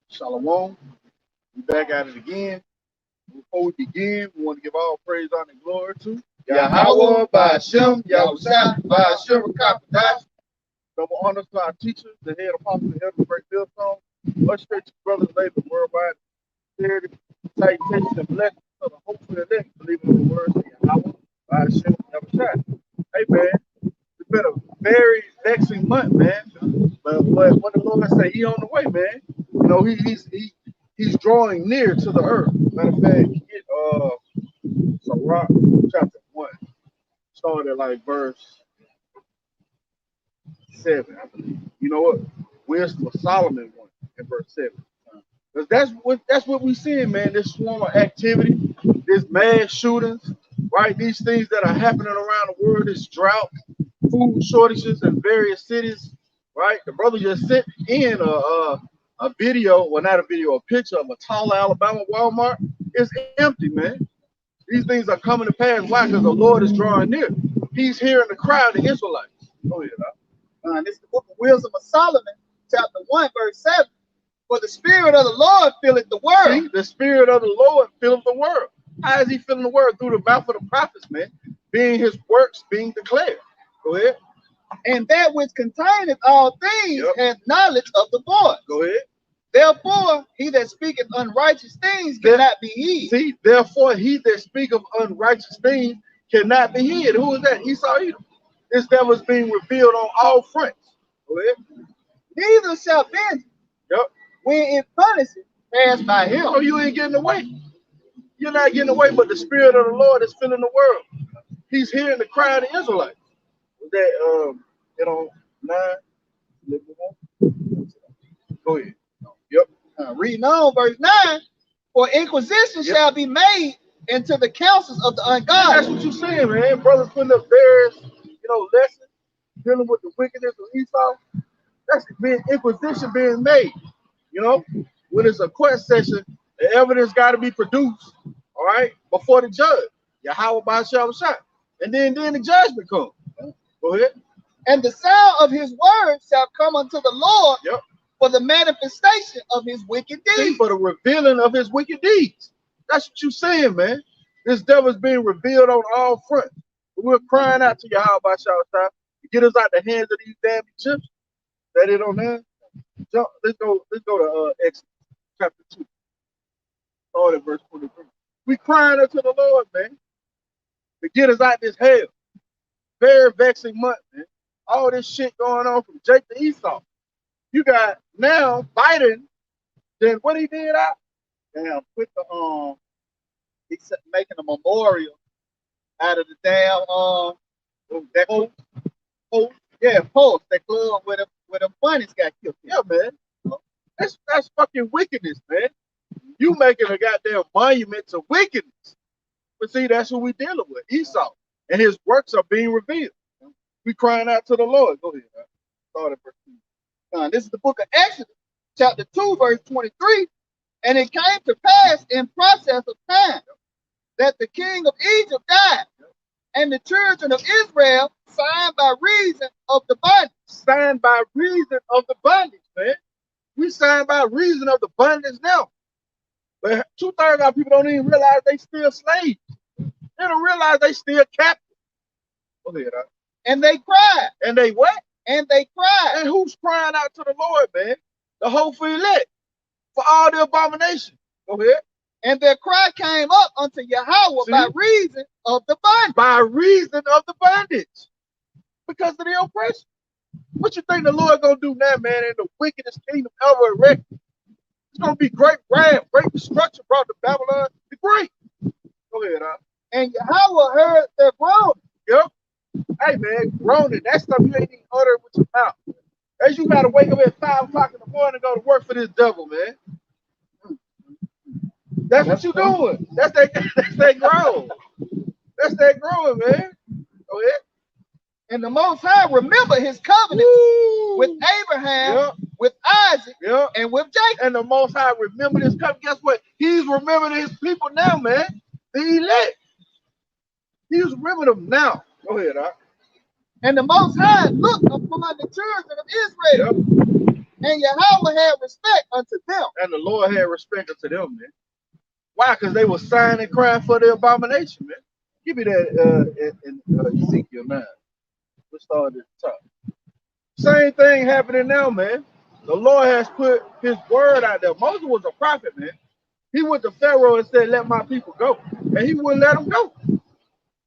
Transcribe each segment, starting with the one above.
Shalom. We back at it again. Before we begin, we want to give all praise, honor, and glory to Yahawah, bahasham, Yahawashi, bahasham, Qadash. double honors to our teachers, the head apostle, the head of the great Millstone. Much straight to brothers, labor worldwide. Charity, salutations, and blessings to the hopeful elect, believing in the words of Yahawah, bahasham, Yahawashi. Hey, man, it's been a very vexing month, man. But what the Lord say, He on the way, man. You know, he's drawing near to the earth. Matter of fact, get Sirach chapter 1, started like verse 7, I believe. You know what? Wisdom of Solomon 1 in verse 7. Because that's what we seeing, man. This swarm of activity, this mass shootings, right? These things that are happening around the world, this drought, food shortages in various cities, right? The brother just sent in a video, well, not a video, a picture of a Tulsa, Alabama Walmart. It's empty, man. These things are coming to pass. Why? Because the Lord is drawing near. He's hearing the cry of the Israelites. Go ahead, This is the book of Wisdom of Solomon, chapter 1, verse 7. For the Spirit of the Lord filleth the world. See, the Spirit of the Lord filleth the world. How is He filling the world? Through the mouth of the prophets, man. Being His works being declared. Go ahead. And that which containeth all things has knowledge of the voice. Go ahead. Therefore, he that speaketh unrighteous things cannot be hid. See, therefore, he that speaketh unrighteous things cannot be hid. Who is that? Esau Edom. This devil is being revealed on all fronts. Go ahead. Neither shall vengeance, when it punisheth, pass by him. So you ain't getting away. You're not getting away, but the Spirit of the Lord is filling the world. He's hearing the cry of the Israelites. Was that you know, 9? Go ahead. Yep. Reading on verse 9. For inquisition shall be made into the counsels of the ungodly. That's what you're saying, man. Brothers putting up various, lessons dealing with the wickedness of Esau. That's being inquisition being made. When it's a court session, the evidence got to be produced, all right, before the judge. Yahawah bahasham, and then the judgment comes. Go ahead. And the sound of his word shall come unto the Lord for the manifestation of his wicked deeds. See, for the revealing of his wicked deeds. That's what you're saying, man. This devil is being revealed on all fronts. We're crying out to Yahawah bahasham to get us out the hands of these damn Egyptians that it don't have. Let's go to Exodus chapter 2. Start at verse 23. We crying unto the Lord, man, to get us out this hell. Very vexing month, man. All this shit going on from Jake to Esau. You got now Biden, then what he did out? Damn, with the he's making a memorial out of the damn post that club where the bunnies got killed. Yeah, man. That's fucking wickedness, man. You making a goddamn monument to wickedness. But see, that's who we dealing with, Esau. And his works are being revealed. We crying out to the Lord. Go ahead. Start at verse 2. This is the book of Exodus, chapter 2, verse 23. And it came to pass in process of time that the king of Egypt died, and the children of Israel signed by reason of the bondage. Signed by reason of the bondage, man. We signed by reason of the bondage now. But 2/3 of our people don't even realize they still slaves. They don't realize they still captive. Go ahead. And they cried. And they what? And they cried. And who's crying out to the Lord, man? The hopeful elect for all the abomination. Go ahead. And their cry came up unto Yahawah by reason of the bondage. By reason of the bondage. Because of the oppression. What you think the Lord gonna do now, man, in the wickedest kingdom ever erected? It's gonna be great wrath, great destruction brought to Babylon. Be great. Go ahead, And Yahawah heard their groaning. Yep. Hey, man, groaning. That's stuff you ain't even utter with your mouth. As you gotta wake up at 5 o'clock in the morning and go to work for this devil, man. That's what you doing. That's that groan. That's that growing, man. Go ahead. And the Most High remember his covenant with Abraham, with Isaac, and with Jacob. And the Most High remember this covenant. Guess what? He's remembering his people now, man. The elect. He's remembering them now. Go ahead, And the Most High looked upon the children of Israel, and Yahawah had respect unto them. And the Lord had respect unto them, man. Why? Because they were sighing and crying for the abomination, man. Give me that in Ezekiel 9. Let's start at the top. Same thing happening now, man. The Lord has put his word out there. Moses was a prophet, man. He went to Pharaoh and said, let my people go. And he wouldn't let them go.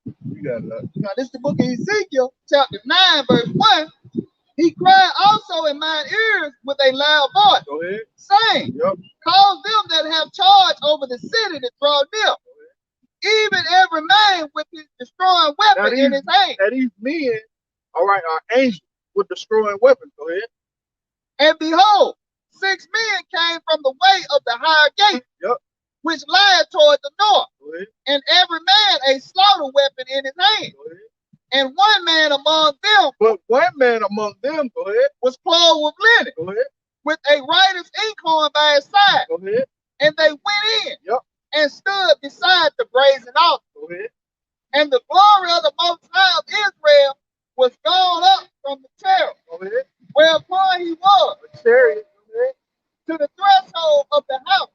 You got it. Now, this is the book of Ezekiel, chapter 9, verse 1. He cried also in mine ears with a loud voice, Go ahead. saying, cause them that have charge over the city to draw near, even every man with his destroying weapon in his hand. Now these men, all right, are angels with destroying weapons. Go ahead. And behold, 6 men came from the way of the higher gate, which lieth toward the north, and every man a slaughter weapon in his hand. And one man among them, but one man among them, go ahead, was clothed with linen, go ahead, with a writer's inkhorn by his side. Go ahead. And they went in and stood beside the brazen altar. Go ahead. And the glory of the Most High of Israel was gone up from the cherub, whereupon he was, to the threshold of the house.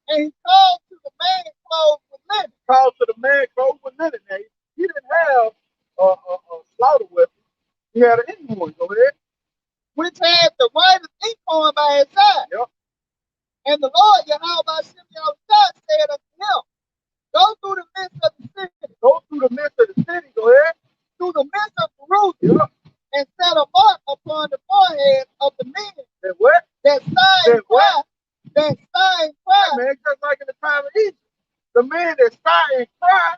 And he called to the man clothed with linen. Called to the man clothed with linen. Now, he didn't have a slaughter weapon. He had an inkhorn. Go ahead. Which had the writer's inkhorn by his side. And the Lord Yahawah said unto him, go through the midst of the city. Go through the midst of the city. Go ahead. Through the midst of Jerusalem. And set a mark upon the foreheads of the men. And what? That sigh and cry. That sigh and cry. Man, just like in the time of Egypt. The men that sigh and cry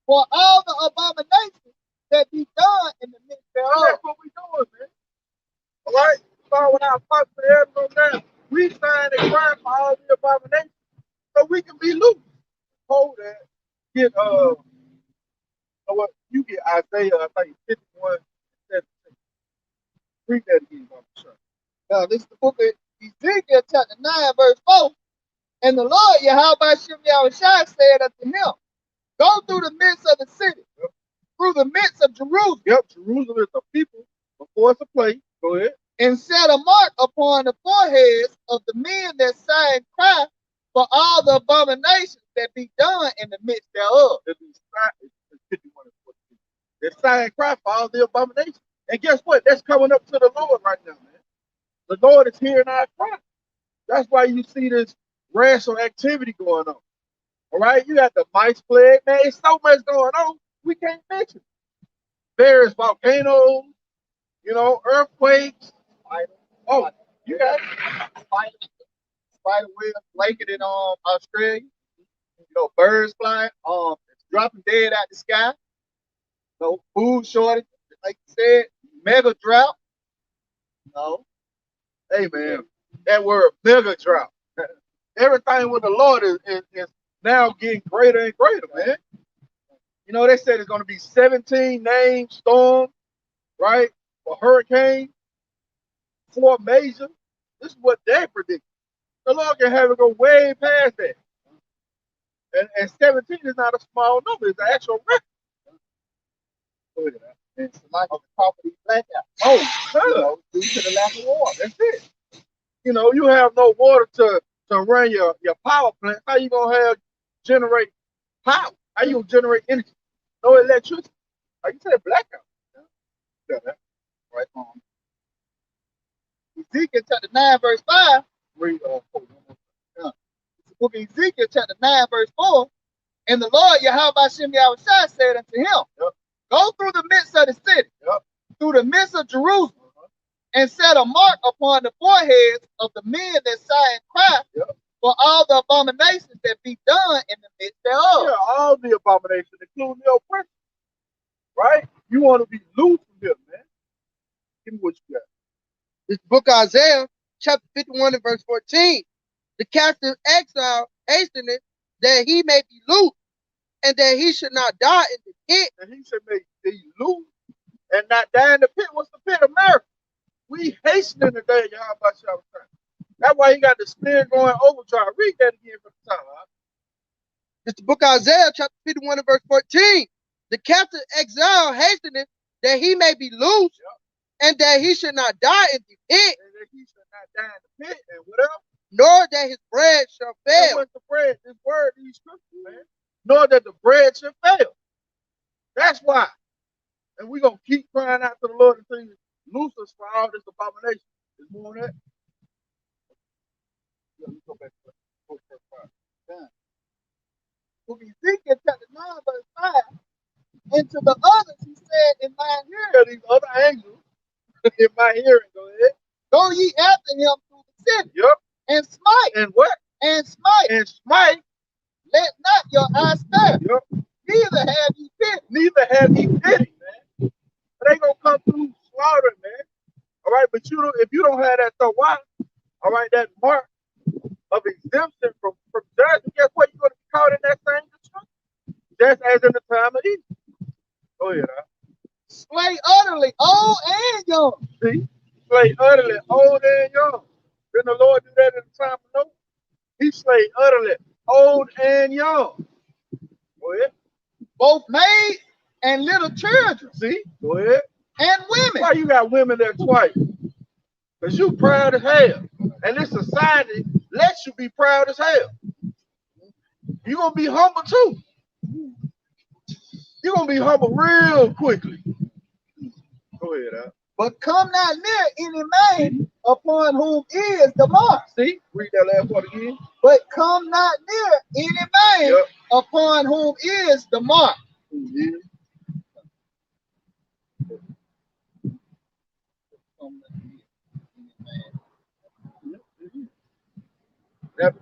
for all the abominations that be done in the midst thereof. That's what we doing, man. All right? So when I talk to everyone now, we sign and cry for all the abominations so we can be loose. Hold that. Get what you get Isaiah, I think 51, 17. Read that again, sure. Now this is the book of Ezekiel chapter 9, verse 4. And the Lord Yahawashi said unto him, go through the midst of the city, through the midst of Jerusalem. Jerusalem is a people before it's a place. Go ahead. And set a mark upon the foreheads of the men that sigh and cry for all the abominations that be done in the midst thereof. They sigh and cry for all the abominations. And guess what? That's coming up to the Lord right now, man. The Lord is hearing our cry. That's why you see this racial activity going on. All right? You got the mice plague, man. It's so much going on, we can't mention it. Various volcanoes, you know, earthquakes. Oh, you got spider webs blanket in Australia. You know, birds flying, dropping dead out the sky. No food shortage, like you said, mega drought. No. Hey man, that word mega drought. Everything with the Lord is now getting greater and greater, man. You know, they said it's going to be 17 named storms, right? For hurricane, 4 major. This is what they predict. The Lord can have it go way past that. And 17 is not a small number. It's an actual record. Look at that. It's like on the top of these blackouts. Oh, sure. You know, due to the lack of water. That's it. You know, you have no water to run your power plant. How you gonna generate power? How you gonna generate energy? No electricity. Like you said, blackout. Yeah, that's right on. Ezekiel chapter 9, verse 5. Read the book of Ezekiel chapter 9, verse 4. And the Lord Yahawashi said unto him, go through the midst of the city, through the midst of Jerusalem, and set a mark upon the foreheads of the men that sigh and cry for all the abominations that be done in the midst thereof. Yeah, all the abominations, including the oppression. Right? You want to be loose from here, man. Give me what you got. This book of Isaiah, chapter 51 and verse 14. The captive exile hasteneth that he may be loose, and that he should not die in the pit. And he should be loose and not die in the pit. What's the pit? America. We hastening the day, Yahawashi. That's why he got the spirit going overdrive. Read that again from the top. Huh? It's the book of Isaiah, chapter 51 and verse 14. The captive exile hasteneth that he may be loose, and that he should not die in the pit, And that he should not die in the pit, and what else? nor that his bread shall And fail. what's the bread? This word, these scriptures, man. Nor that the bread should fail. That's why. And we're going to keep crying out to the Lord until he loose us for all this abomination. Is more on that? Yeah, let's go back to verse 5. Book of Ezekiel chapter 9, verse 5. And to the others he said in mine hearing, Yeah, these other angels in my hearing, go ahead. go ye after him through the city, Yep. and smite, And what? and smite. And smite. Let not your eyes spare. Yep. Neither have ye pity. Neither have he pity, man. But they gonna come through slaughtering, man. All right, but you don't. If you don't have that rawchaa, all right, that mark of exemption from judgment, guess what? You're gonna be caught in that same destruction, just as in the time of Egypt. Go ahead, huh? Slay utterly old and young. See, slay utterly old and young. Didn't the Lord do that in the time of Noah? He slayed utterly old and young. Go ahead. Both maid and little children. See, go ahead. And women. Why you got women there twice? Because you proud as hell. And this society lets you be proud as hell. You're going to be humble too. You're going to be humble real quickly. Go ahead, Al. But come not near any man upon whom is the mark. See, read that last part again. But come not near any man upon whom is the mark. Mm-hmm.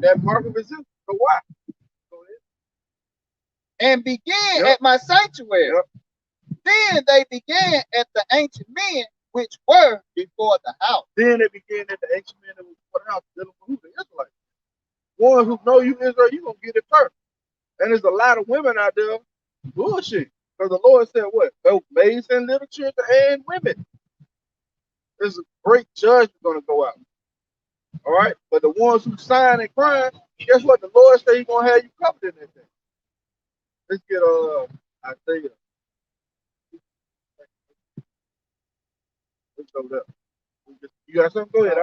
That mark of exemption. So why? Go ahead. And began at my sanctuary. Then they began at the ancient men which were before the house. Then they began at the ancient men that was before the house, dealing with who? The Israelites. One who know you Israel, you're going to get it first. And there's a lot of women out there bullshit. Because the Lord said what? Both maids and little children and women. There's a great judgment going to go out. All right? But the ones who sign and crying, guess what? The Lord said he's going to have you covered in that thing. Let's get Isaiah. Let's go there. You got something? Go ahead.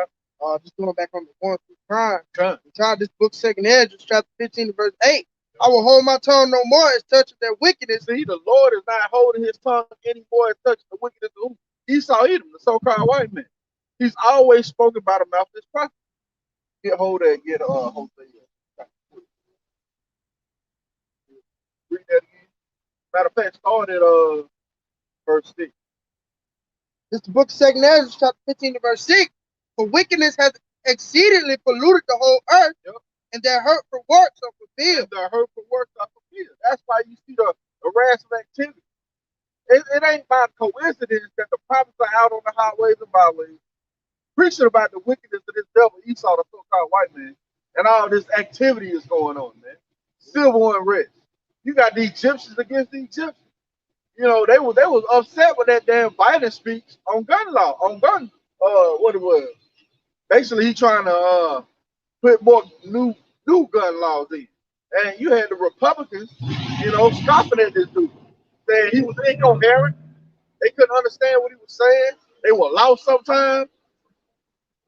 Just going back on the ones who crying. Try this book, 2nd Ezra, chapter 15, verse 8. I will hold my tongue no more as touching their wickedness. See, the Lord is not holding his tongue anymore as touching the wickedness of Esau, Edom, the so-called white man. He's always spoken by the mouth of his prophet. Get hold of it, get Hosea. Read that again. Matter of fact, start at verse 6. This is the book of 2nd Ezra, chapter 15, verse 6. For wickedness has exceedingly polluted the whole earth, and their hurtful works are fulfilled. The hurtful works are fulfilled. That's why you see the harassment activity. It ain't by coincidence that the prophets are out on the highways and byways preaching about the wickedness of this devil Esau, the so-called white man, and all this activity is going on, man. Civil unrest. You got the Egyptians against the Egyptians. You know, they was upset with that damn Biden speech on gun law, what it was. Basically, he trying to put more new gun laws in. And you had the Republicans, you know, scoffing at this dude, saying he was incoherent. They couldn't understand what he was saying. They were lost sometimes.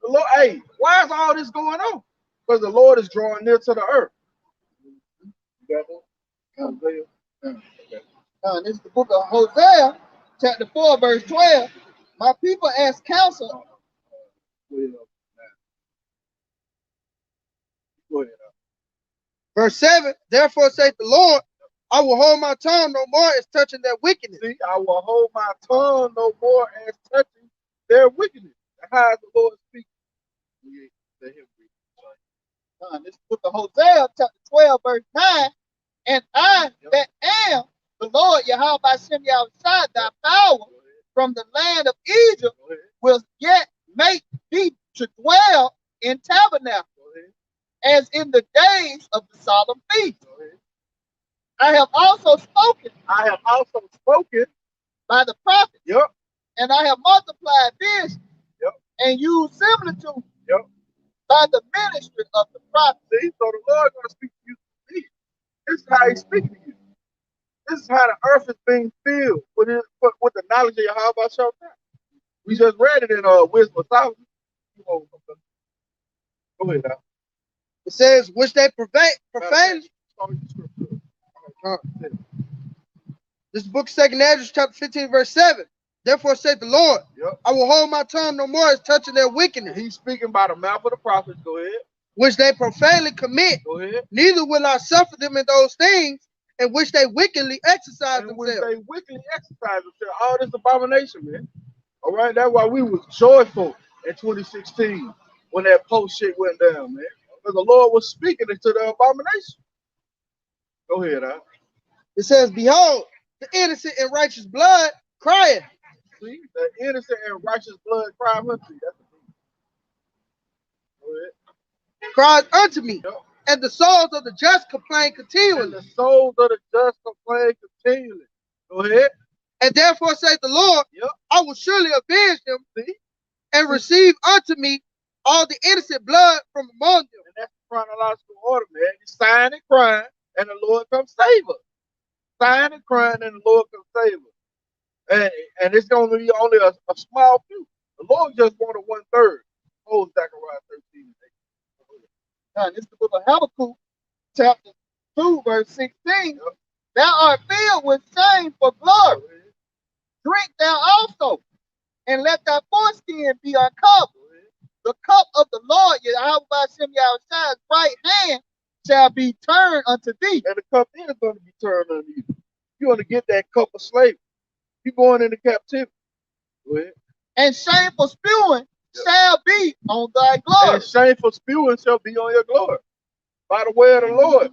The Lord, hey, why is all this going on? Because the Lord is drawing near to the earth. You got one? This is the book of Hosea, chapter 4, verse 12. My people ask counsel. Go ahead. Verse 7, therefore saith the Lord, I will hold my tongue no more as touching their wickedness. See, I will hold my tongue no more as touching their wickedness. How is the Lord speaking? This is the book of Hosea, chapter 12, verse 9. And I that am the Lord Yahawashi Yahawashi, thy power from the land of Egypt will yet make thee to dwell in tabernacle, as in the days of the solemn feast. I have also spoken. I have also spoken by the prophet. Yep. And I have multiplied vision. Yep. And used similitude. Yep. By the ministry of the prophet. See, so the Lord is going to speak to you. This is how he's speaking to you. This is how the earth is being filled with the knowledge of Yahawah. We just read it in Wisdom of Solomon. Go ahead now. It says, which they profane. This book, 2nd Ezra, chapter 15, verse 7. Therefore saith the Lord, I will hold my tongue no more as touching their wickedness. He's speaking by the mouth of the prophets. Go ahead. Which they profanely commit. Go ahead. Neither will I suffer them in those things in which they wickedly exercise themselves. Which they wickedly exercise themselves. All this abomination, man. All right, that's why we was joyful in 2016 when that post shit went down, man. Because the Lord was speaking into the abomination. Go ahead, huh? It says, behold, the innocent and righteous blood crieth. See, the innocent and righteous blood cry unto you. That's the thing. Go ahead. Cries unto me, and the souls of the just complain continually. And the souls of the just complain continually. Go ahead. And therefore saith the Lord, I will surely avenge them, and receive unto me all the innocent blood from among them. And that's the chronological order, man. You sign and crying, and the Lord comes save us. Sign and crying, and the Lord comes save us. And it's going to be only a small few. The Lord just wanted 1/3. Oh, Zechariah 13. Now, this is the book of Habakkuk, chapter 2, verse 16. Thou art filled with shame for glory. Drink thou also, and let thy foreskin be uncovered. The cup of the Lord, Yahawah's right hand, shall be turned unto thee. And the cup is going to be turned unto you. You're going to get that cup of slavery. You're going into captivity. Go ahead. And shameful spewing shall be on thy glory. And shameful spewing shall be on your glory. By the way of the Lord.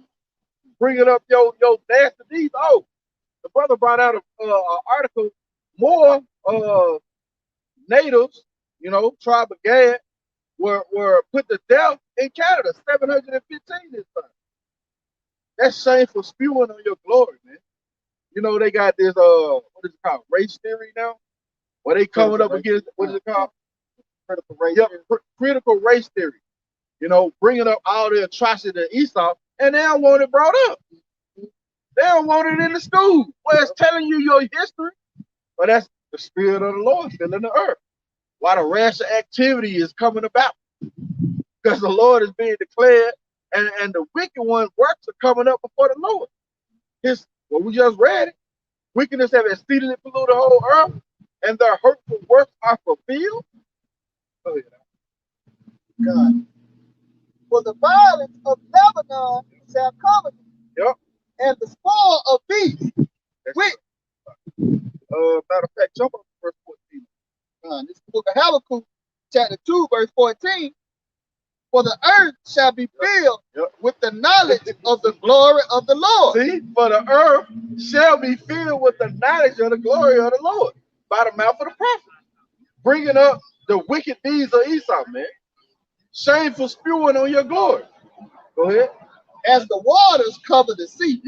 Bringing up your nasty deeds. Oh, the brother brought out an article. More natives, tribe of Gad, were put to death in Canada. 715 this time. That's shameful spewing on your glory, man. They got this what is it called? Race theory now? Where they coming up against, what is it called? Critical race theory. Critical race theory. Bringing up all the atrocity of Esau, and they don't want it brought up. They don't want it in the school. Well, it's telling you your history. But that's the spirit of the Lord still in the earth. Why the rash of activity is coming about. Because the Lord is being declared, and the wicked one's works are coming up before the Lord. We just read it. Wickedness have exceedingly polluted the whole earth, and their hurtful works are fulfilled. Oh, yeah. God. For the violence of Lebanon shall cover you, and the spoil of beasts. Matter of fact, jump up to verse 14. This is the book of Habakkuk, chapter 2, verse 14. For the earth shall be filled with the knowledge of the glory of the Lord. See, for the earth shall be filled with the knowledge of the glory of the Lord by the mouth of the prophet. Bringing up the wicked deeds of Esau, man. Shameful spewing on your glory. Go ahead. As the waters cover the sea.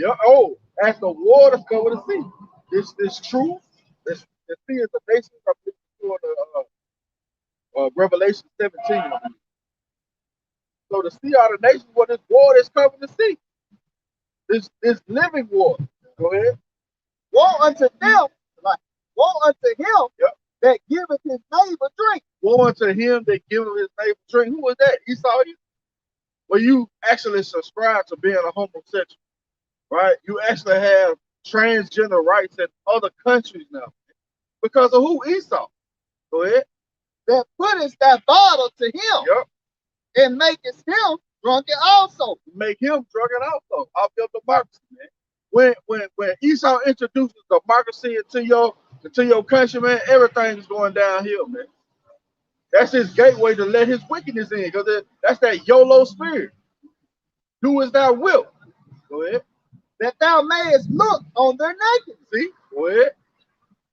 As the waters cover the sea. This truth. The sea is the nation. I believe in Revelation 17. So the sea are the nations where this water is covering the sea. This living water. Go ahead. Woe unto them, woe unto him that giveth his neighbor drink. Woe unto him that giveth his neighbor drink. Who was that? Esau? Well, you actually subscribe to being a homosexual, right? You actually have transgender rights in other countries now. Because of who? Esau. Go ahead. That puttest that bottle to him. And makest him drunken also. Make him drunken also. Off your democracy, man. When Esau introduces democracy into your country, man, everything is going downhill, man. That's his gateway to let his wickedness in, because that's that YOLO spirit. Do as thou wilt. Go ahead. That thou mayest look on their nakedness. See? Go ahead.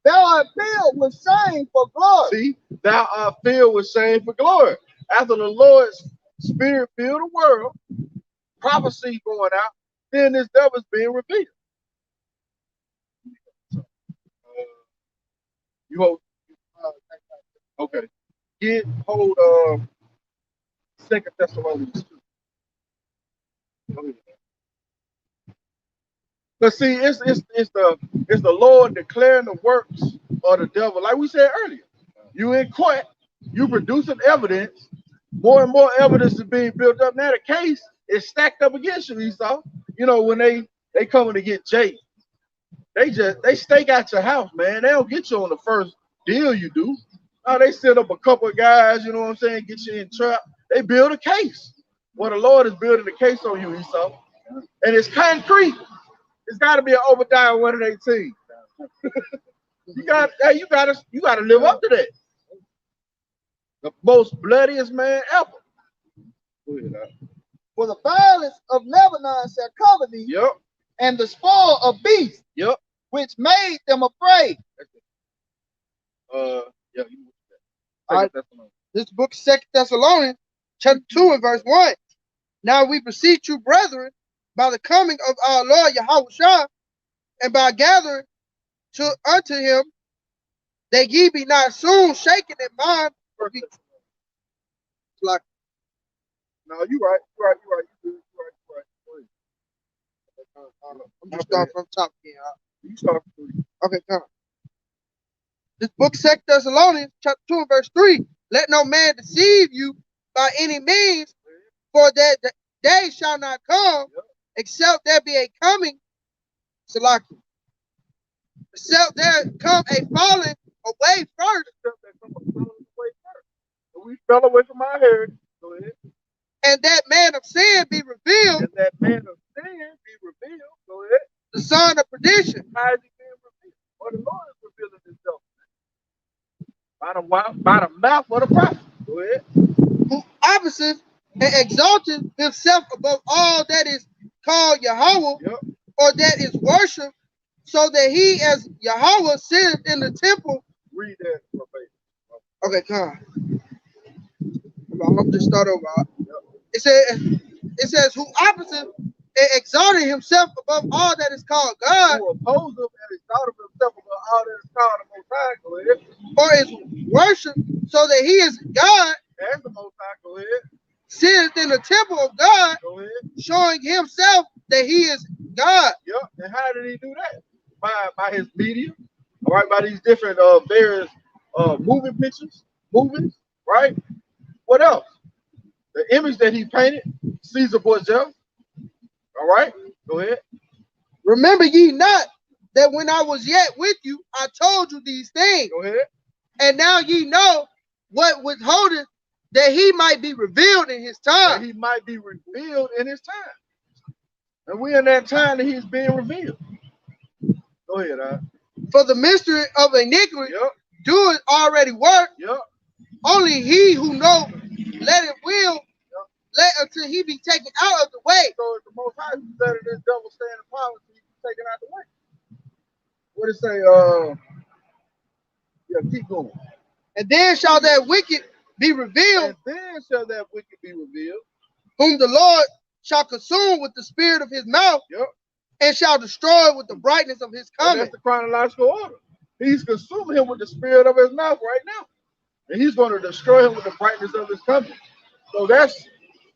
Thou art filled with shame for glory. See? Thou art filled with shame for glory. After the Lord's spirit filled the world, prophecy going out, then this devil is being revealed. You hold. Okay. Hold 2 Thessalonians 2. But see, it's the Lord declaring the works of the devil. Like we said earlier, you in court, you producing evidence. More and more evidence is being built up. Now the case is stacked up against you, Esau. You know, when they coming to get Jay, they stake out your house, man. They don't get you on the first deal you do. No, they set up a couple of guys, you know what I'm saying, get you in trap. They build a case. Well, the Lord is building a case on you, Esau. And it's concrete. It's got to be an Obadiah 118. you gotta live up to that. The most bloodiest man ever. Go ahead, For the violence of Lebanon shall cover thee, yep, and the spoil of beasts, yep, which made them afraid. Yeah. All right. This book, 2 Thessalonians, chapter 2 and verse 1. Now we beseech you, brethren, by the coming of our Lord Yahawashi, and by gathering unto him, that ye be not soon shaken in mind. Like, no, you right. You right. I'm just starting from top again. You start from 3. Okay, come on. This book, 2 Thessalonians, chapter 2 and verse 3. Let no man deceive you by any means, for that the day shall not come, except there be a coming, Salaki. Except there come a falling away first. We fell away from our heritage. Go ahead. And that man of sin be revealed. And that man of sin be revealed. Go ahead. The son of perdition. How is he being revealed? Or the Lord is revealing himself. By the mouth of the prophet. Go ahead. Who opposite and exalted himself above all that is called Yahawah, or that is worship, so that he as Yahawah sitteth in the temple. Read that verbatim. Okay, come on. I'm just start over. It says who opposite and exalted himself above all that is called God. Who oppose him and exalted himself above all that is called the Most High. Go ahead. Or is worship, so that he is God. As the Most High. Go ahead. Sitteth in the temple of God. Go ahead. Showing himself that he is God. Yep. And how did he do that? By his media. All right. By these different various moving pictures, movies. Right. What else? The image that he painted, Caesar Borgia. All right, go ahead. Remember ye not that when I was yet with you, I told you these things. Go ahead. And now ye know what withholdeth, that he might be revealed in his time. That he might be revealed in his time. And we're in that time that he's being revealed. Go ahead, For the mystery of iniquity doeth already work. Only he who know, let it will, let until he be taken out of the way. So it's the Most High who said this devil stay in the power until he be taken out of the way. What did it say? Keep going. And then shall that wicked be revealed. And then shall that wicked be revealed. Whom the Lord shall consume with the spirit of his mouth. And shall destroy with the brightness of his coming. And that's the chronological order. He's consuming him with the spirit of his mouth right now. And he's going to destroy him with the brightness of his coming. So that's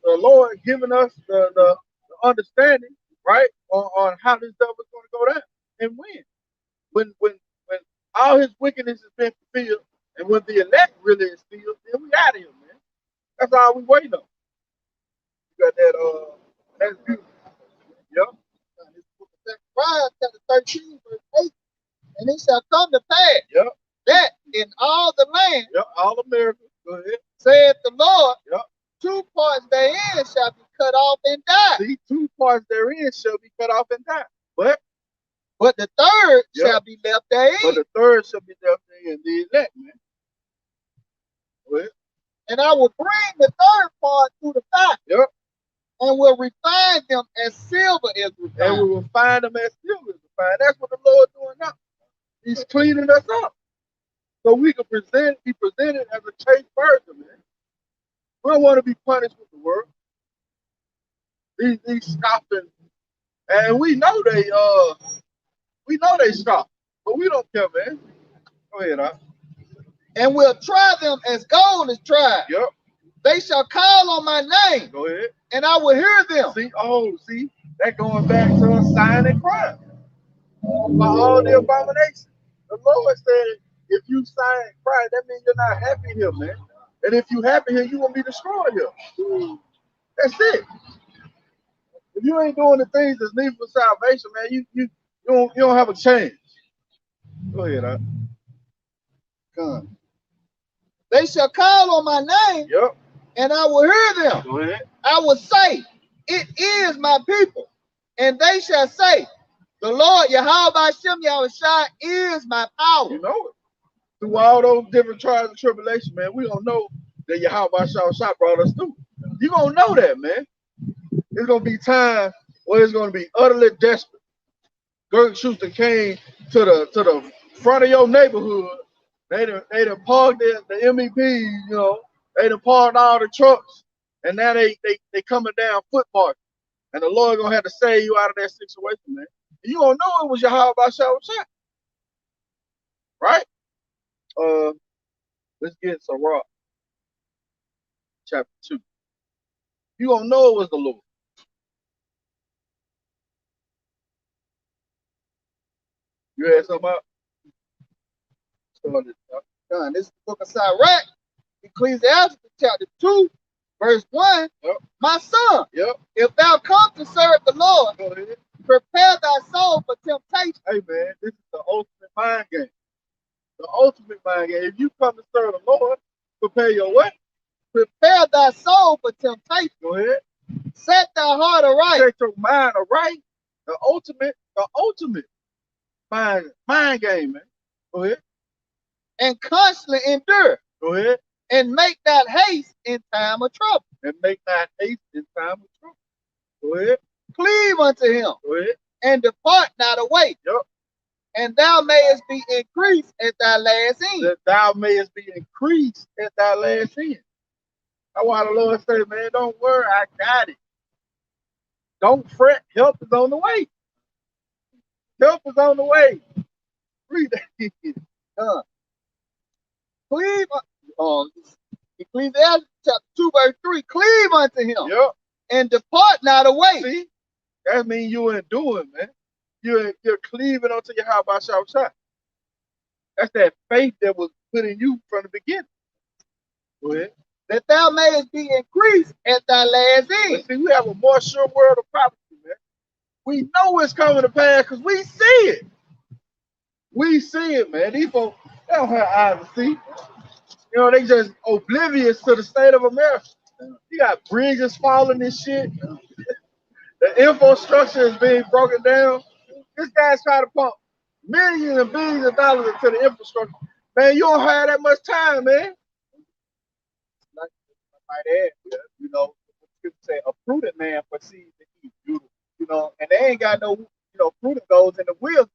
the Lord giving us the understanding, right, on how this devil is going to go down and when. When all his wickedness has been fulfilled, and when the elect really is filled, then we out of here, man. That's all we waiting on. You got that, that's beautiful. Zechariah chapter 13, verse 8. And it shall come to pass that in all the land, all America, go ahead, saith the Lord, 2 parts therein shall be cut off and die. See, 2 parts therein shall be cut off and die. But the third shall be left therein. But the third shall be left therein, the elect, man. Go ahead. And I will bring the third part through the fire. And will refine them as silver is refined. And we will find them as silver is refined. That's what the Lord doing now. He's cleaning us up. So we can be presented as a chaste person, man. We don't want to be punished with the world. These scoffing. And we know they scoff. But we don't care, man. Go ahead, And we'll try them as gold is tried. They shall call on my name. Go ahead. And I will hear them. See, that going back to a sign and crime. by all the abominations. The Lord said, if you sign Christ, that means you're not happy here, man. And if you happy here, you won't be destroyed here. That's it. If you ain't doing the things that's needed for salvation, man, you don't have a chance. Go ahead, huh? Come. They shall call on my name, Yep. and I will hear them. Go ahead. I will say, it is my people. And they shall say, the Lord Yahawah bahasham Yahawashi is my power. You know it. Through all those different trials and tribulations, man, we don't know that Yahawashi brought us through. You gonna know that, man. It's gonna be time where it's gonna be utterly desperate. Gert Schuster came to the front of your neighborhood. They done parked the MEPs, you know. They done parked all the trucks, and now they coming down foot march. And the Lord gonna have to save you out of that situation, man. And you gonna know it was Yahawah bahasham, right? Let's get Sirach, chapter 2. You gonna know it was the Lord. You had something out? Done. This is the book of Sirach, Ecclesiastes chapter 2, verse 1. Yep. My son, Yep. if thou come to serve the Lord, Go ahead. prepare thy soul for temptation. Hey man, this is the ultimate mind game. The ultimate mind game. If you come to serve the Lord, prepare your what? Prepare thy soul for temptation. Go ahead. Set thy heart aright. Set your mind aright. The ultimate mind game, man. Go ahead. And constantly endure. Go ahead. And make that haste in time of trouble. And make that haste in time of trouble. Go ahead. Cleave unto him. Go ahead. And depart not away. Yep. And thou mayest be increased at thy last end. That thou mayest be increased at thy last end. That's why the Lord said, man, don't worry, I got it. Don't fret, help is on the way. Help is on the way. Read that. Cleave, Ecclesiastes chapter 2, verse 3, cleave unto him. Yep. And depart not away. See, that means you ain't doing, man. You're cleaving onto Yahawah bahasham. That's that faith that was put in you from the beginning. Go ahead. That thou mayest be increased at thy last end. See, we have a more sure word of prophecy, man. We know it's coming to pass because we see it. We see it, man. These folks, they don't have eyes to see. You know, they just oblivious to the state of America. You got bridges falling and shit. The infrastructure is being broken down. This guy's trying to pump millions and billions of dollars into the infrastructure. Man, you don't have that much time, man. Like I might add, you know, people say a prudent man foresees the evil, you know, and they ain't got no, you know, prudent goes in the wisdom.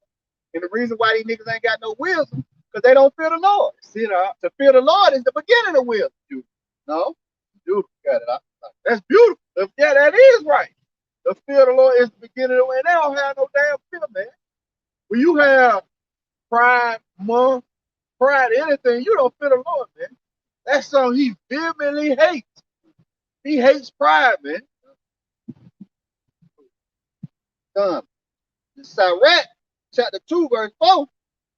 And the reason why these niggas ain't got no wisdom, because they don't fear the Lord. See, to fear the Lord is the beginning of wisdom. No? Beautiful. Got it. That's beautiful. Yeah, that is right. The fear of the Lord is the beginning of the way. They don't have no damn fear, man. When you have pride, anything, you don't fear the Lord, man. That's something he vehemently hates. He hates pride, man. Done. Sirach, chapter 2, verse 4.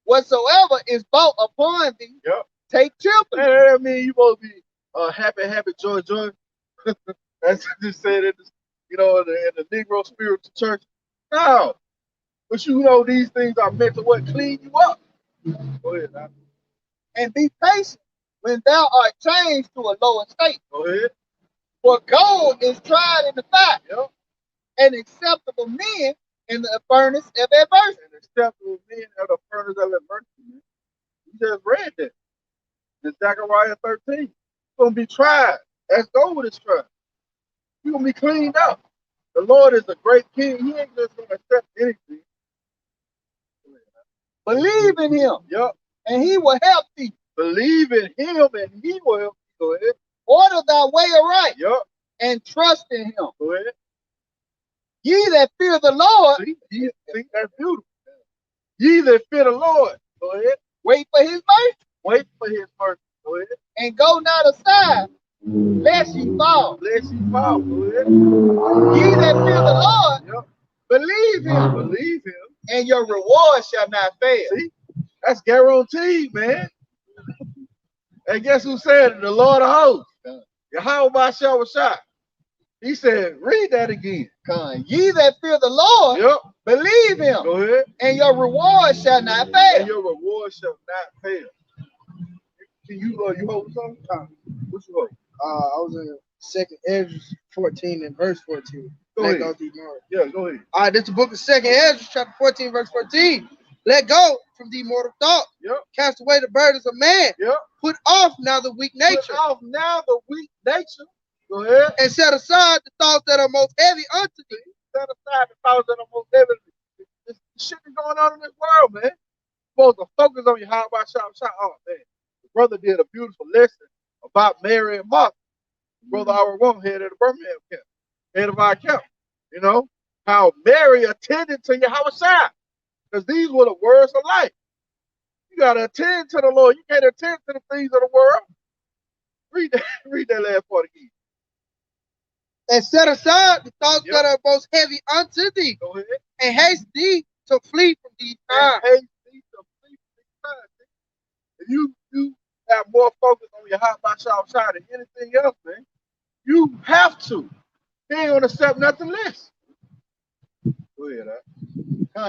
Whatsoever is bought upon thee, yep, take temper. That means you supposed to be happy, joy. That's just said in the, you know, in the Negro spiritual church. No. But you know these things are meant to what? Clean you up. Go ahead now. And be patient when thou art changed to a lower state. Go ahead. For gold is tried in the fire. Yep. And acceptable men in the furnace of adversity. And acceptable men in the furnace of adversity. You just read that. In Zechariah 13. It's going to be tried. As gold is tried. You're going to be cleaned up. The Lord is a great king. He ain't just going to accept anything. Believe in him. Yep. And he will help thee. Believe in him and he will help you. Go ahead. Order thy way aright. Yep. And trust in him. Go ahead. Ye that fear the Lord. See, that's beautiful. Ye that fear the Lord. Go ahead. Wait for his mercy. Wait for his mercy. Go ahead. And go not aside, lest ye fall. Lest ye fall. Go ahead. Ye that fear the Lord. Yep. Believe him. Believe him. and your reward shall not fail. See, that's guaranteed, man. And guess who said it? The Lord of hosts. Yahawashi. He said, read that again. Ye that fear the Lord, Yep. believe him, Go ahead. and your reward shall not And fail. your reward shall not fail. Can you hold something? What you hold? I was in 2nd Ezra 14 and verse 14. Go Let ahead. go thee mortal. Yeah, go ahead. All right, this is the book of 2nd Ezra, chapter 14, verse 14. Let go from the mortal thought. Yep. Cast away the burdens of man. Yep. Put off now the weak nature. Put off now the weak nature. Go ahead. And set aside the thoughts that are most heavy unto thee. Set aside the thoughts that are most heavy. This shit is going on in this world, man. You're supposed to focus on your Yahawashi. Oh, man. The brother did a beautiful lesson about Mary and Martha. Brother our one head of the Birmingham camp, head of our camp. You know, how Mary attended to Yahawashi. Because these were the words of life. You got to attend to the Lord. You can't attend to the things of the world. Read that last part again. And set aside the thoughts Yep. that are most heavy unto thee. Go ahead. And haste thee to flee from these times. And haste thee to flee from these times. If you have more focus on your Yahawashi than anything else, man, you have to. He ain't gonna accept nothing less. Go ahead,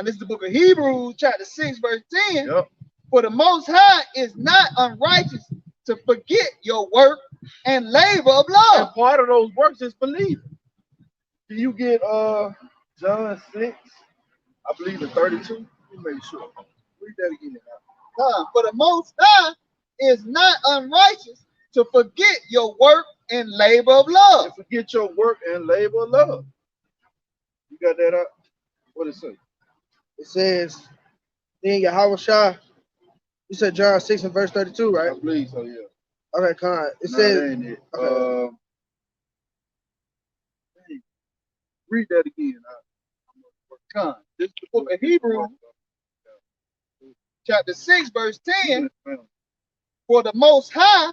This is the book of Hebrews, chapter 6, verse 10. Yep. For the Most High is not unrighteous to forget your work and labor of And love. part of those works is believing. Can you get John 6? I believe in 32. Let me make sure. Read that again. For the Most High is not unrighteous to forget your work and labor of love. And forget your work and labor of love. You got that up? What it say? It says, then Yahawashi, you said John 6 and verse 32, right? I believe so, yeah. Okay, Con. It No, says, that ain't it. okay. Read that again. This is the book of Hebrews, chapter 6, verse 10. For the Most High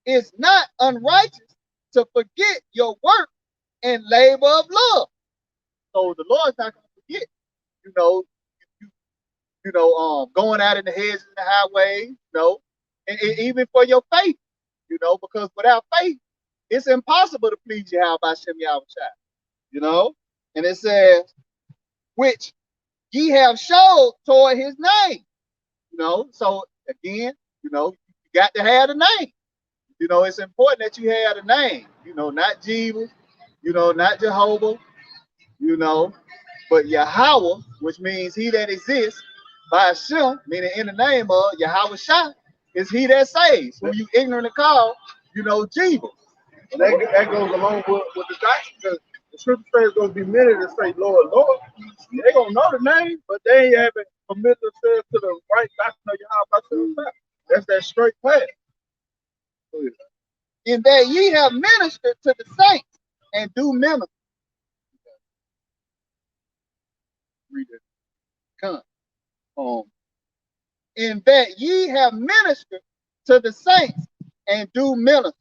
is not unrighteous to forget your work and labor of love. So the Lord's not going to forget, going out in the hedges and the highways, and even for your faith, because without faith, it's impossible to please Yahawashi, and it says, which ye have showed toward his name, so again, you got to have the name. It's important that you have the name, not Jesus, not Jehovah, but Yahawah, which means he that exists, bahasham, meaning in the name of Yahawashi, is he that saves, who you ignorantly call, Jesus. And that goes along with the doctrine, because the scripture says there's going to be many that say, Lord, Lord. They're going to know the name, but they haven't committed themselves to the right doctrine of Yahawah. That's that straight path. In that ye have ministered to the saints and do minister. Read it. In that ye have ministered to the saints and do minister.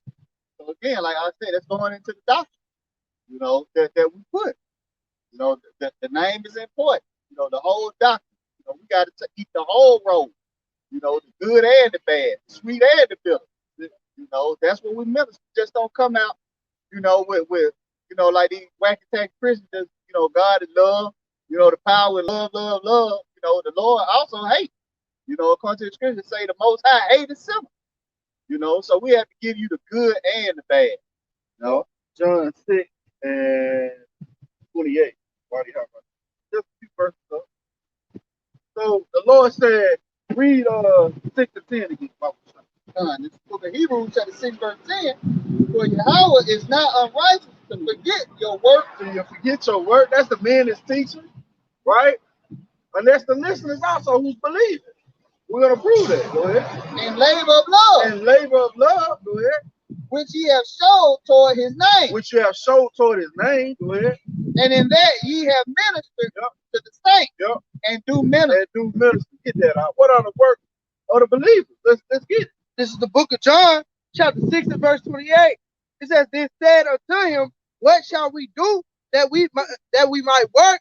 So again, like I said, that's going into the doctrine, that we put. That the name is important. The whole doctrine. We got to eat the whole road. The good and the bad, the sweet and the bitter. That's what we minister. Just don't come out, with like these wacky tack Christians. God is love. The power is love, love, love. The Lord also hates. According to the scriptures, say the Most High hates sinners. So we have to give you the good and the bad. John 6 and 28. Just a few verses up. So the Lord said, read 6 to 10 again. This book of Hebrews, chapter 6, verse 10. For Yahawah is not unrighteous to forget your work. So you forget your work. That's the man that's teaching, right? And that's the listeners also who's believing. We're going to prove that. Go ahead. And labor of love. And labor of love. Go ahead. Which ye have showed toward his name. Which you have showed toward his name. Go ahead. And in that ye have ministered to the saints. And do minister. And do minister. Get that out. What are the works of the believers? Let's get it. This is the book of John, chapter 6 and verse 28. It says, then said unto him, what shall we do that we might work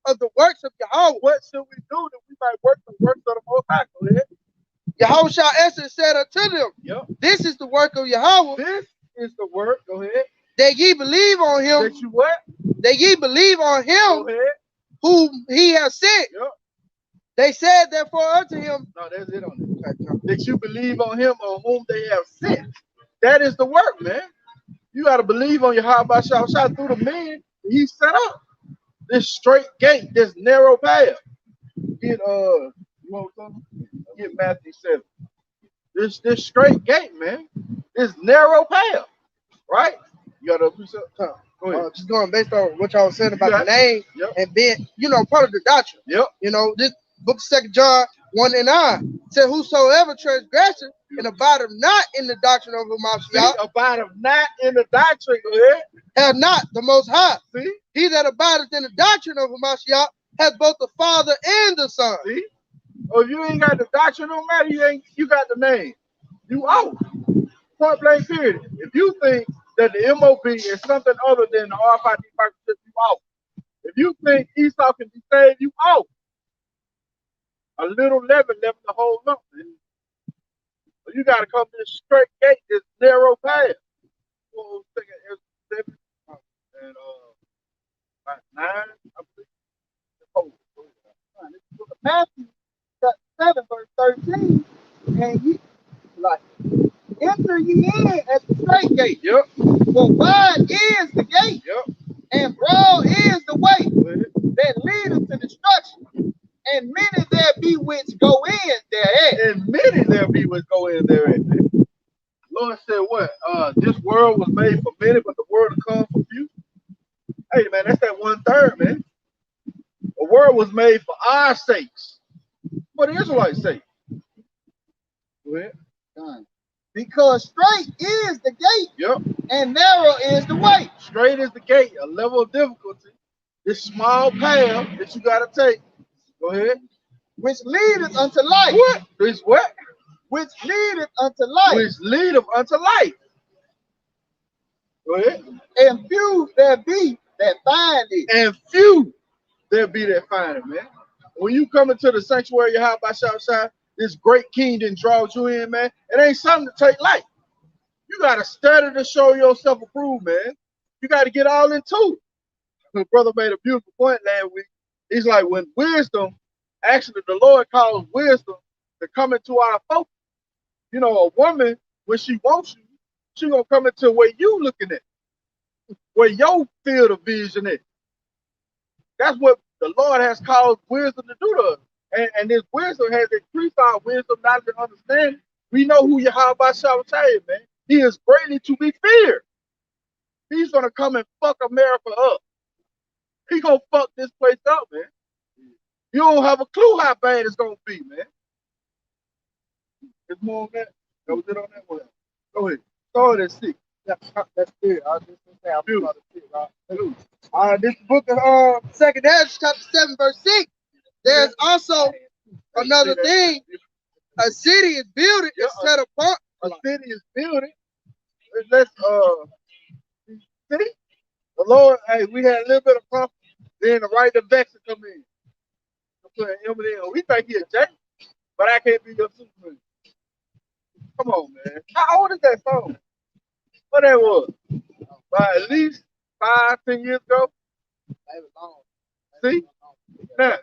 of the works of Yahawah. What should we do that we might work the works of the Most High? Go ahead. Yahawashi answered and said unto them, Yep. this is the work of Yahawah, This is the work. Go ahead. that ye believe on him, That you what? that ye believe on him Go ahead. whom he has sent. Yep. They said therefore unto him, No, that's it on it. That you believe on him on whom they have sent. That is the work, man. You got to believe on Yahawashi through the man he set up. This straight gate, this narrow path. Get you want something? Get Matthew 7. This straight gate, man. This narrow path, right? You got to appreciate. Go ahead. Just going based on what y'all was saying about Yeah. the name and being, part of the doctrine. Yep. This book of 2 John 1 and 9 said, whosoever transgresseth and abideth not in the doctrine of Yahawashi, Abideth not in the doctrine. Go ahead. have not the Most High. See? He that abideth in the doctrine of Yahawashi has both the Father and the Son. See? Oh, if you ain't got the doctrine, no matter. You got the name. You out. Point blank period. If you think that the MOB is something other than the RFID partnership, you out. If you think Esau can be saved, you out. A little leaven the whole lump. So you got to come to this straight gate, this narrow path. Well, and about 9, I believe. Oh, Matthew chapter 7, verse 13. And ye enter ye in at the straight gate. Yep. For wide is the gate, Yep. and broad is the way that leadeth to destruction. And many there be which go in thereat. And many there be which go in thereat. Lord said what? This world was made for many, but the world will come for few. Hey, man, that's that 1/3, man. The world was made for our sakes. For the Israelites' sake. Go ahead. Because straight is the gate, Yep. and narrow is the way. Straight is the gate, a level of difficulty. This small path that you got to take. Go ahead. Which leadeth unto life. What? This what? Which leadeth unto life. Which leadeth unto life. Go ahead. And few there be that find it. And few there be that find it, man. When you come into the sanctuary of Yahawashi, this great king that draws you in, man, it ain't something to take light. You got to study to show yourself approved, man. You got to get all into it. My brother made a beautiful point last week. He's like, when wisdom, actually the Lord calls wisdom to come into our focus. You know, a woman, when she wants you, she gonna come into where you looking at, where your field of vision is. That's what the Lord has caused wisdom to do to us. And this wisdom has increased our wisdom, knowledge, and understanding. We know who Yahawashi is, man. He is greatly to be feared. He's gonna come and fuck America up. He gonna fuck this place up, man. You don't have a clue how bad it's gonna be, man. There's more on that. That was it on that one. Go ahead. Start at 6. That's good. I was just gonna say, I'm about to see it, right? This book of 2 Ezra, chapter 7, verse 6. There's also another thing. A city is built, it's set apart. A city is building. Let's see. The Lord, hey, we had a little bit of confidence. Then the right of Vex come in. We think he a Jack, but I can't be your Superman. Come on, man. How old is that song? What that was? At least 5, 10 years ago. See? Now,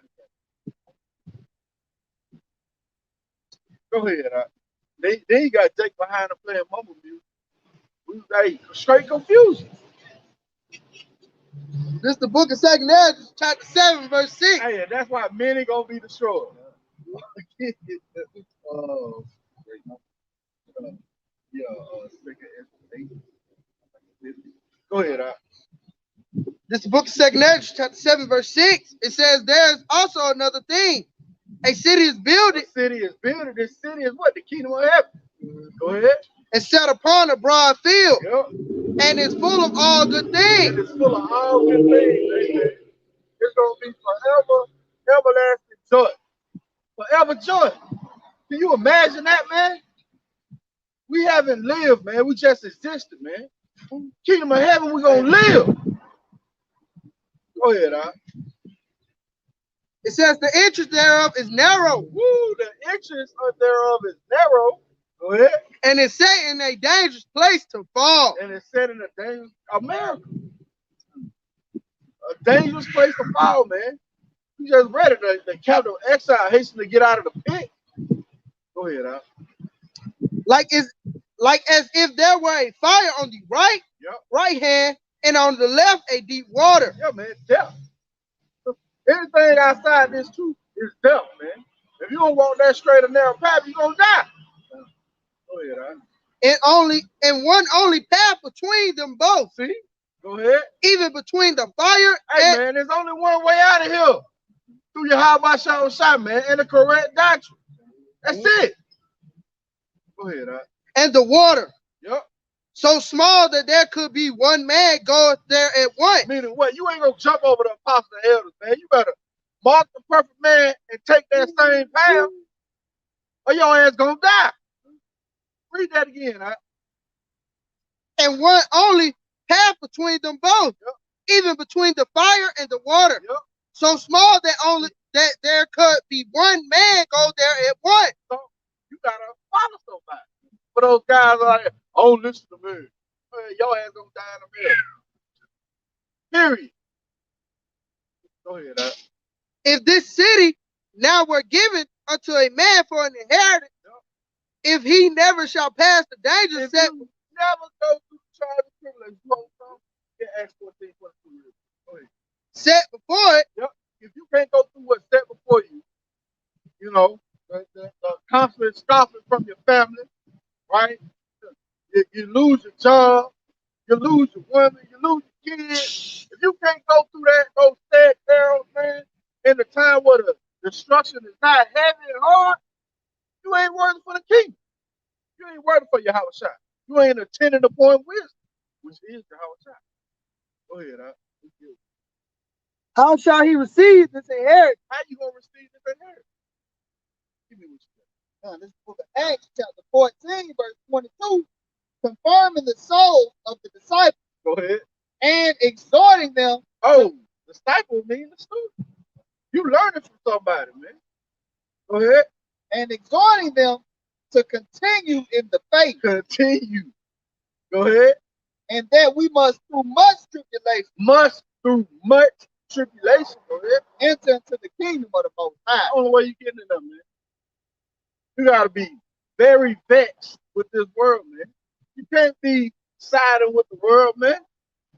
go ahead. Then you got Jake behind the playing mumble music. Hey, straight confusion. This is the book of 2 Ezra, chapter 7, verse 6. Hey, that's why many gonna be destroyed. Go ahead. This is the book of 2 Ezra, chapter 7, verse 6. It says, there's also another thing. A city is built. A city is built. This city is what? The kingdom of heaven. Go ahead. And set upon a broad field. Yep. And it's full of all good things. And it's full of all good things. Amen. It's going to be forever, everlasting joy. Forever joy. Can you imagine that, man? We haven't lived, man. We just existed, man. Kingdom of heaven, we're going to live. Go ahead, It says the entrance thereof is narrow, Woo, the entrance thereof is narrow. Go ahead. and it's set in a dangerous place to fall. And it's set in a dangerous America. A dangerous place to fall, man. You just read it. The captive exile hastened to get out of the pit. Go ahead, Al. Like as if there were a fire on the right hand, and on the left a deep water. Yeah, man, death. Anything outside this truth is death, man. If you don't walk that straight and narrow path, you're gonna die. Go ahead, Al. And one only path between them both. See? Go ahead. Even between the fire Hey, man, there's only one way out of here. Through Yahawashi, man, and the correct doctrine. That's it. Go ahead, Al. and the water. Yep. So small that there could be one man goeth there at once. Meaning what? You ain't gonna jump over the apostles and elders, man. You better mark the perfect man and take that same path, or your ass gonna die. Read that again, huh? And one only path between them both. Yep. Even between the fire and the water. Yep. So small that there could be one man go there at once. So you gotta follow somebody. But those guys are like, oh, listen to me. Man, your ass gonna die in a minute. Period. Go ahead, huh? If this city now were given unto a man for an inheritance, if he never shall pass the danger If set, you never go through the trial of tribulation, you won't come. Get Acts 14, 22. Go ahead. set before it, Yep. If you can't go through what's set before you, you know, the constant scoffing from your family, right? You lose your job, you lose your woman, you lose your kids. If you can't go through those sad perils, man, in the time where the destruction is not heavy and hard, you ain't worthy for the kingdom. You ain't worthy for Yahawashi. You ain't attending the point of wisdom, which is Yahawashi. Go ahead, huh? how shall he receive this inheritance? How you gonna receive this inheritance? Give me what you got. This book of Acts, chapter 14, verse 22, confirming the souls of the disciples Go ahead. and exhorting them. Oh, disciple means the student. You learning from somebody, man. Go ahead. And exhorting them to continue in the faith, Continue. Go ahead. and that we must through much tribulation Must through much tribulation. Go ahead. enter into the kingdom of the Most High. The only way you getting it up, man. You gotta be very vexed with this world, man. You can't be siding with the world, man.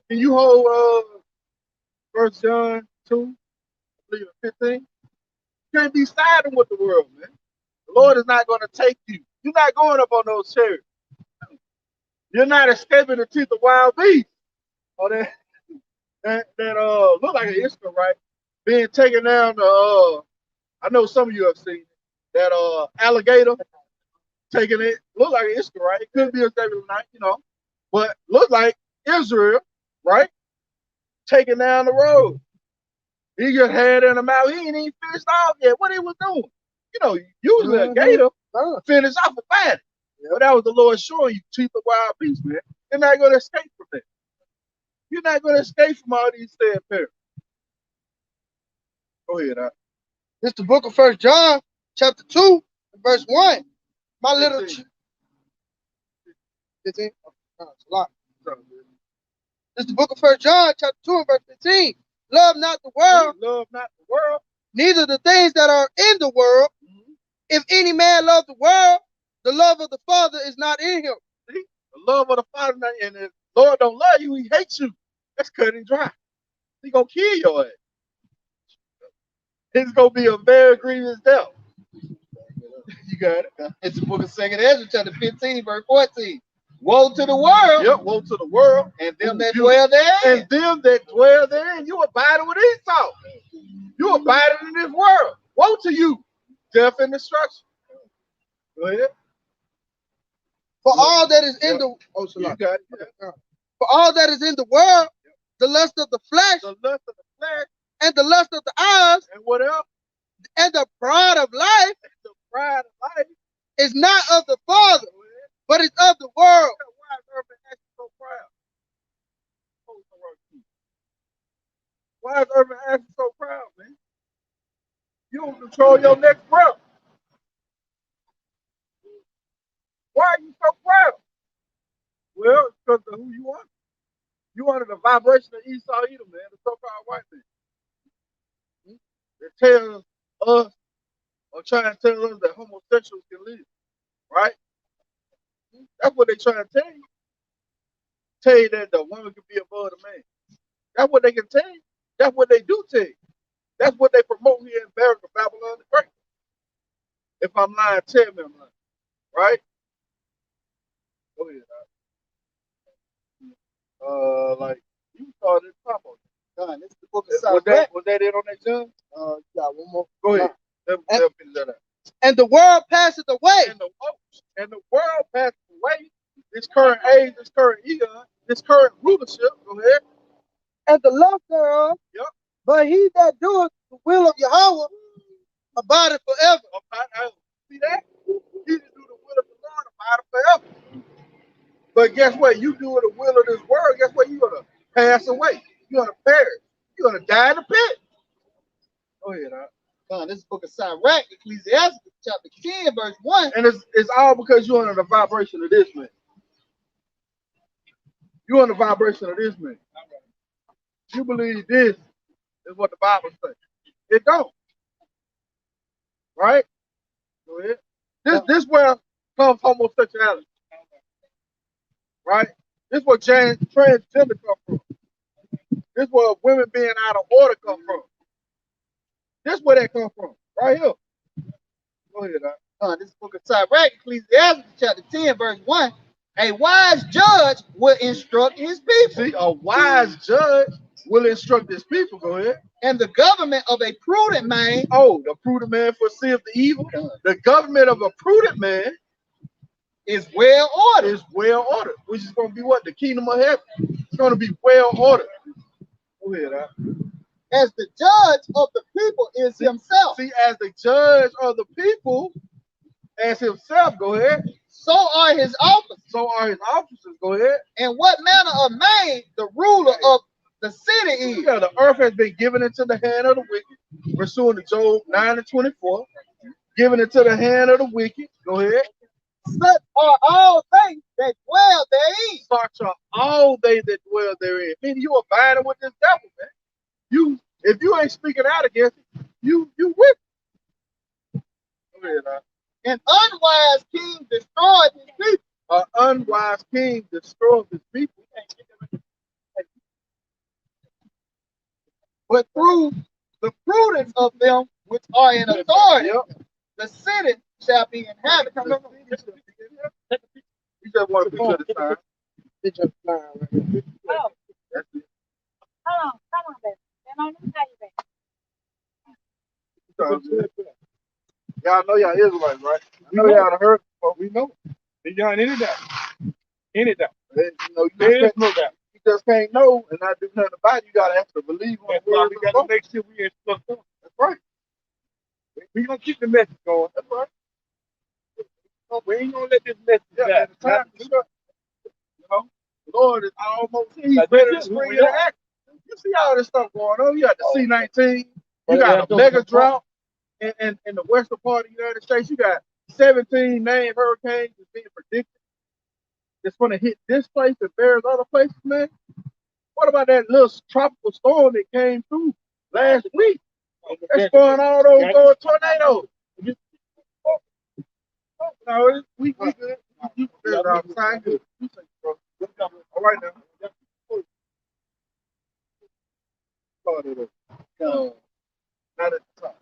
Can you hold 1 John 2, I believe 15? You can't be siding with the world, man. The Lord is not going to take you. You're not going up on those chairs. You're not escaping the teeth of wild beasts. Or that look like an Ishmael, right? Being taken down to I know some of you have seen it. That alligator taking it. Look like an Ishmael, right? It could be a David night, you know. But look like Israel, right? Taking down the road. He just had it in the mouth. He ain't even finished off yet. What he was doing? You know, usually a gator finish off a fight. But that was the Lord showing you teeth of wild beasts, man. You're not going to escape from that. You're not going to escape from all these sad parents. Go ahead, huh? This is the book of 1 John, chapter 2, verse 1. My little 15. Oh, it's a lot. This is the book of 1 John, chapter 2, verse 15. Love not the world. Love not the world. Neither the things that are in the world. Mm-hmm. If any man love the world, the love of the Father is not in him. See? The love of the Father, and if the Lord don't love you, he hates you. That's cutting dry. He gonna kill your ass. It's gonna be a very grievous death. You got it. It's the book of 2 Ezra, chapter 15, verse 14. Woe to the world. Yep, woe to the world. And them that dwell therein. And them that dwell therein. You abiding with Esau. You abiding in this world. Woe to you. Death and destruction. Go ahead. For all that is in the you got it. For all that is in the world, the lust of the flesh, and the lust of the eyes, and what else? And the pride of life, is not of the Father, but it's of the world. Why is Urban acting so proud? Why is Urban acting so proud, man? will control your next breath. Why are you so proud? Well, it's because of who you are. You under the vibration of Esau Edom, man, the so-called white man. They tell us or try and tell us that homosexuals can live, right? That's what they try to tell you. Tell you that the woman can be above the man. That's what they can tell you. That's what they do tell you. That's what they promote here in America, Babylon the Great. If I'm lying, tell me I'm lying, right? Go ahead. Like you started top on it. This is the book of Sirach. Was that it on that, John? Yeah, one more. Go ahead. Let finish that out. And the world passeth away. And the world passeth away. This current age, this current eon, this current rulership. Go ahead. And the love thereof. Yep. But he that doeth the will of Yahawah abideth forever. See that? He that do the will of the Lord abideth forever. But guess what? You do the will of this world, guess what? You're going to pass away. You're going to perish. You're going to die in the pit. Go ahead, This book of Sirach, Ecclesiastes, chapter 10, verse 1. And it's all because you're under the vibration of this man. You're under the vibration of this man. You believe this is what the Bible says. It don't. Right? Go ahead. This where comes homosexuality. Right? This is where transgender come from. This is where women being out of order come from. This is where that come from. Right here. Go ahead, This book of Sirach, Ecclesiastes, chapter 10, verse 1. A wise judge will instruct his people. See, a wise judge will instruct his people. Go ahead. And the government of a prudent man. Oh, the prudent man foreseeth the evil. The government of a prudent man is well ordered. Is well ordered, which is going to be what? The kingdom of heaven. It's going to be well ordered. Go ahead, As the judge of the people is himself. See, as the judge of the people, as himself, go ahead. So are his officers. So are his officers, go ahead. And what manner of man the ruler of the city is. Yeah, the earth has been given into the hand of the wicked, pursuant to Job 9 and 24. Given into the hand of the wicked, go ahead. Such are all they that dwell therein. Such are all they that dwell therein. Meaning you abiding with this devil, man. If you ain't speaking out against it, you with it. Go ahead, An unwise king destroyed his people. An unwise king destroys his people. But through the prudence of them which are in authority, the city shall be inhabited. You just want to be to the side. Oh. That's it. Come on, baby. Stand on the table. Y'all know y'all Israelites, right? I know y'all have heard before. We know. Beyond any doubt. Any doubt. You know, There is no doubt. you just can't know and not do nothing about it. You gotta actually believe on That's the why word. we got to make sure we instruct them. That's right. We're going to keep the message going. That's right. We ain't going to let this message Yeah, die. at the time, you know, the Lord is almost He's Like ready to this, spring we into are. action. You see all this stuff going on. You got the C-19. You got a mega drought in the western part of the United States. You got 17 named hurricanes that's being predicted. It's going to hit this place and various other places, man. What about that little tropical storm that came through last week? That's going all those tornadoes. No, we good. You good. I'm good. All right now. Not at the top.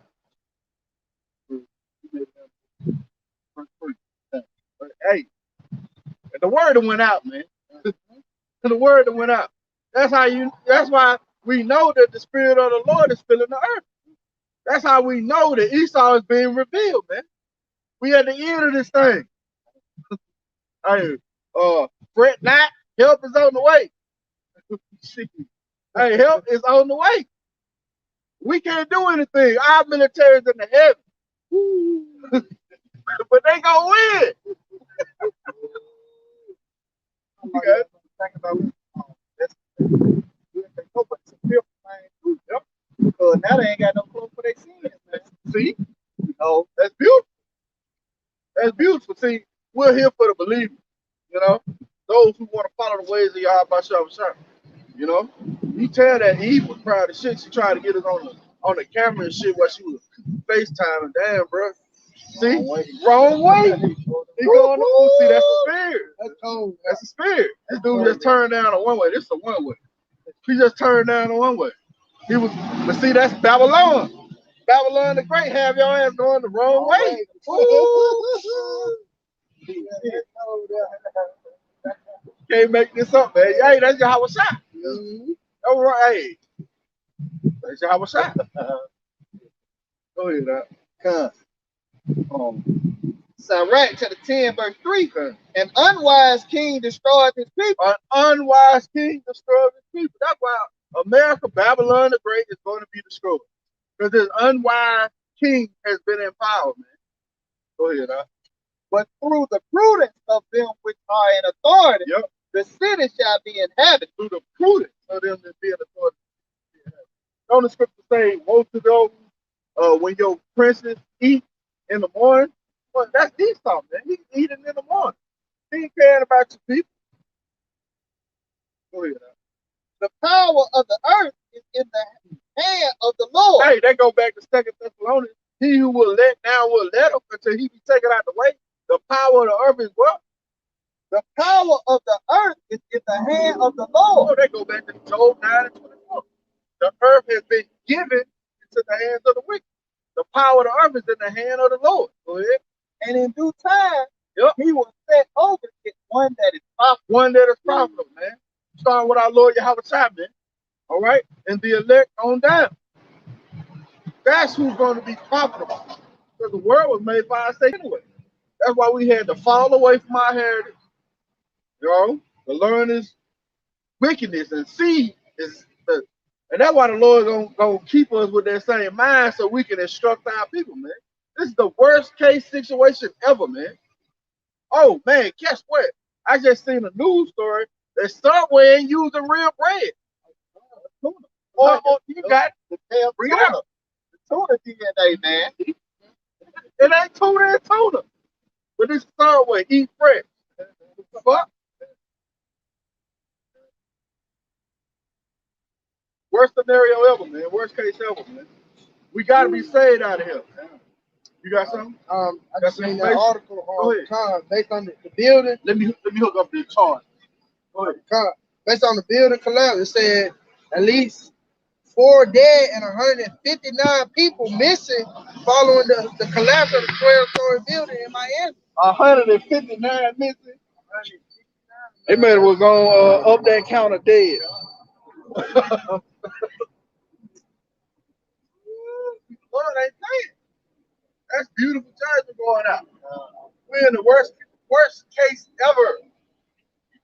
But hey, the word that went out, man. The word that went out. That's why we know that the Spirit of the Lord is filling the earth. That's how we know that Esau is being revealed, man. We at the end of this thing. Hey, fret not, help is on the way. Hey, help is on the way. We can't do anything. Our military is in the heaven. But they gonna win. Okay. Now they ain't got no clothes for their sins, man. See? Yahawashi. You know, you tell that Eve was proud of shit. She tried to get us on the camera and shit while she was FaceTiming. Damn, bro. See, wrong way. He going to see that's the spirit. That's cold. That's the spirit. This dude just turned down a one way. This is a one way. He just turned down a one way. He was, but see, that's Babylon. Babylon the Great have your ass going the wrong way. Ooh. Can't make this up, man. Hey, that's Yahawashi. All right. That's Yahawashi. Go ahead, Come. Sirach chapter 10, verse 3. An unwise king destroyed his people. An unwise king destroyed his people. That's why America, Babylon the Great, is going to be destroyed. Because this unwise king has been in power, man. Go ahead, But through the prudence of them which are in authority, the city shall be inhabited. Through the prudence of them that be in authority. Don't the scripture say, woe to those when your princes eat in the morning? Well, that's Esau, man. He's eating in the morning. He ain't caring about your people. Go ahead, The power of the earth is in the hand of the Lord. Hey, that go back to 2 Thessalonians. He who will let down will let him until he be taken out the way. The power of the earth is what? The power of the earth is in the hand of the Lord. Oh, that go back to Job 9 and 24. The earth has been given into the hands of the wicked. The power of the earth is in the hand of the Lord. Go ahead. And in due time, he will set over it one that is profitable. One that is profitable, man. Starting with our Lord Yahawashi, man. All right? And the elect on down. That's who's going to be profitable. Because the world was made for our sake anyway. That's why we had to fall away from our heritage. You know, to learn this wickedness and see is, and that's why the Lord gonna keep us with that same mind so we can instruct our people, man. This is the worst case situation ever, man. Oh man, guess what? I just seen a news story that Subway ain't using real bread. Or you got the damn tuna. The tuna DNA, man. It ain't tuna and tuna. But this Subway, eat fresh. Fuck. Worst scenario ever, man. Worst case ever, man. We gotta be saved out of here. You got something? I just seen that article on based on the building. Let me hook up the chart. Go ahead. Based on the building collapse, it said at least 4 dead and 159 people missing following the collapse of the 12-story building in Miami. 159 missing. They may as well go up that count of dead. Lord, they saying that's beautiful judgment going out. We're in the worst case ever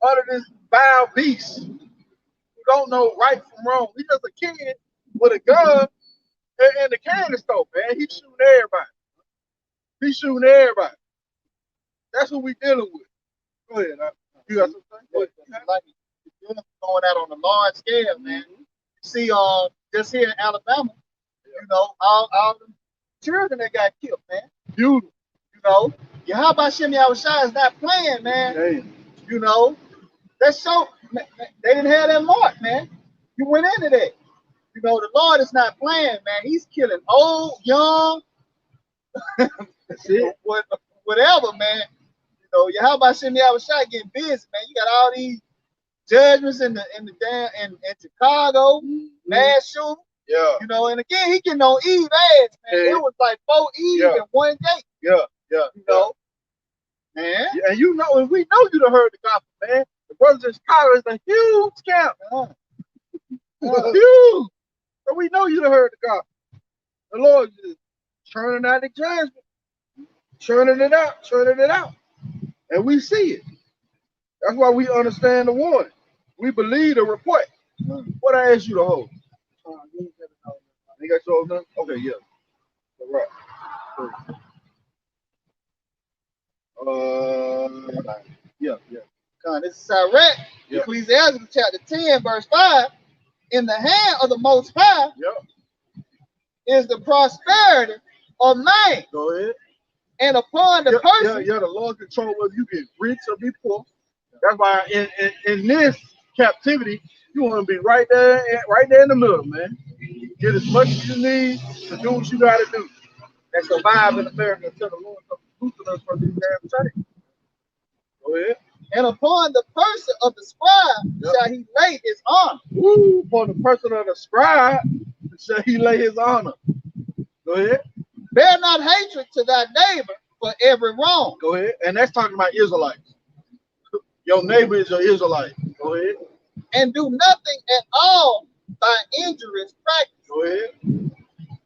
under this vile beast who don't know right from wrong. He's just a kid with a gun in the candy store, man. He's shooting everybody. He's shooting everybody. That's what we dealing with. Go ahead. You got something? Like going out on a large scale, man. You see, just here in Alabama, you know, all the children that got killed, man. Beautiful. You know, Yahawashi is not playing, man. Damn. You know, that show, man, they didn't have that mark, man. You went into that. You know, the Lord is not playing, man. He's killing old, young, That's it. whatever, man. You know, Yahawashi getting busy, man. You got all these judgments in Chicago, mass shooting. Yeah. You know, and again, he getting on Eve ass, man. It was like 4 Eve in one day. Yeah. You know, man. Yeah, and you know, and we know you done heard the gospel, man. The brothers in Chicago is a huge scam. Huge. So we know you done heard the gospel. The Lord is churning out the judgment. Churning it out. And we see it. That's why we understand the warning. We believe the report. What I asked you to hold. You got your nothing? Okay, yeah. All right. Yeah. This is Sirach, Ecclesiastes chapter 10, verse 5. In the hand of the Most High is the prosperity of man. Go ahead. And upon the person. The Lord control whether you get rich or be poor. That's why in this captivity, you want to be right there in the middle, man. Get as much as you need to do what you got to do and survive in America until the Lord comes loosen us from these damn chains. Go ahead. And upon the person of the scribe shall he lay his honor. Woo, upon the person of the scribe shall he lay his honor. Go ahead. Bear not hatred to thy neighbor for every wrong. Go ahead. And that's talking about Israelites. Your neighbor is your Israelite. Go ahead. And do nothing at all by injurious practice. Go ahead.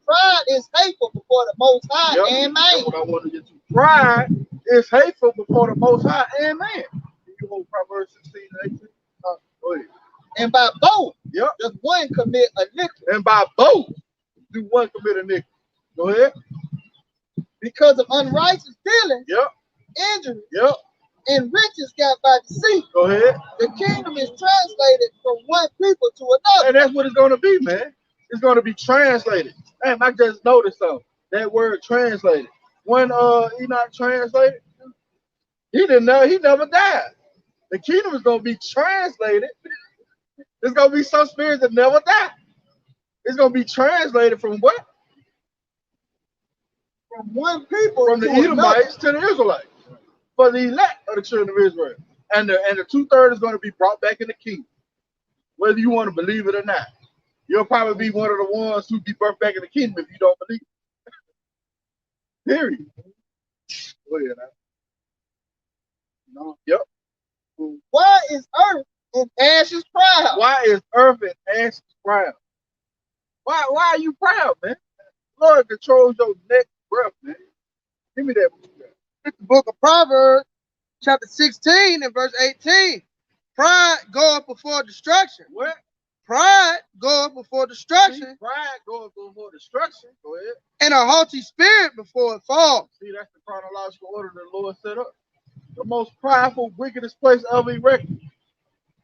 Pride is hateful before the Most High and man. That's what I want to get to. Pride is hateful before the Most High and man. You hold Proverbs 16 and 18. Go ahead. And by both, does one commit iniquity. And by both, do one commit iniquity. Go ahead. Because of unrighteous dealings, injury, and riches got by deceit. Go ahead. The kingdom is translated from one people to another. And that's what it's going to be, man. It's going to be translated. Damn, I just noticed something. That word translated. When Enoch translated, he didn't know, he never died. The kingdom is going to be translated. It's going to be some spirits that never die. It's going to be translated from what? From one people from the Edomites to the Israelites. For the elect of the children of Israel. And the 2/3 is going to be brought back in the kingdom. Whether you want to believe it or not. You'll probably be one of the ones who be birthed back in the kingdom if you don't believe it. Period. Go ahead now. No. Yep. Why is earth and ashes proud? Why is earth and ashes proud? Why are you proud, man? Lord controls your next breath, man. Give me that book. It's the book of Proverbs, chapter 16 and verse 18. Pride goeth before destruction. What? Pride goeth before destruction. Pride goeth before destruction. Go ahead. And a haughty spirit before it falls. See, that's the chronological order the Lord set up. The most prideful, wickedest place ever erected.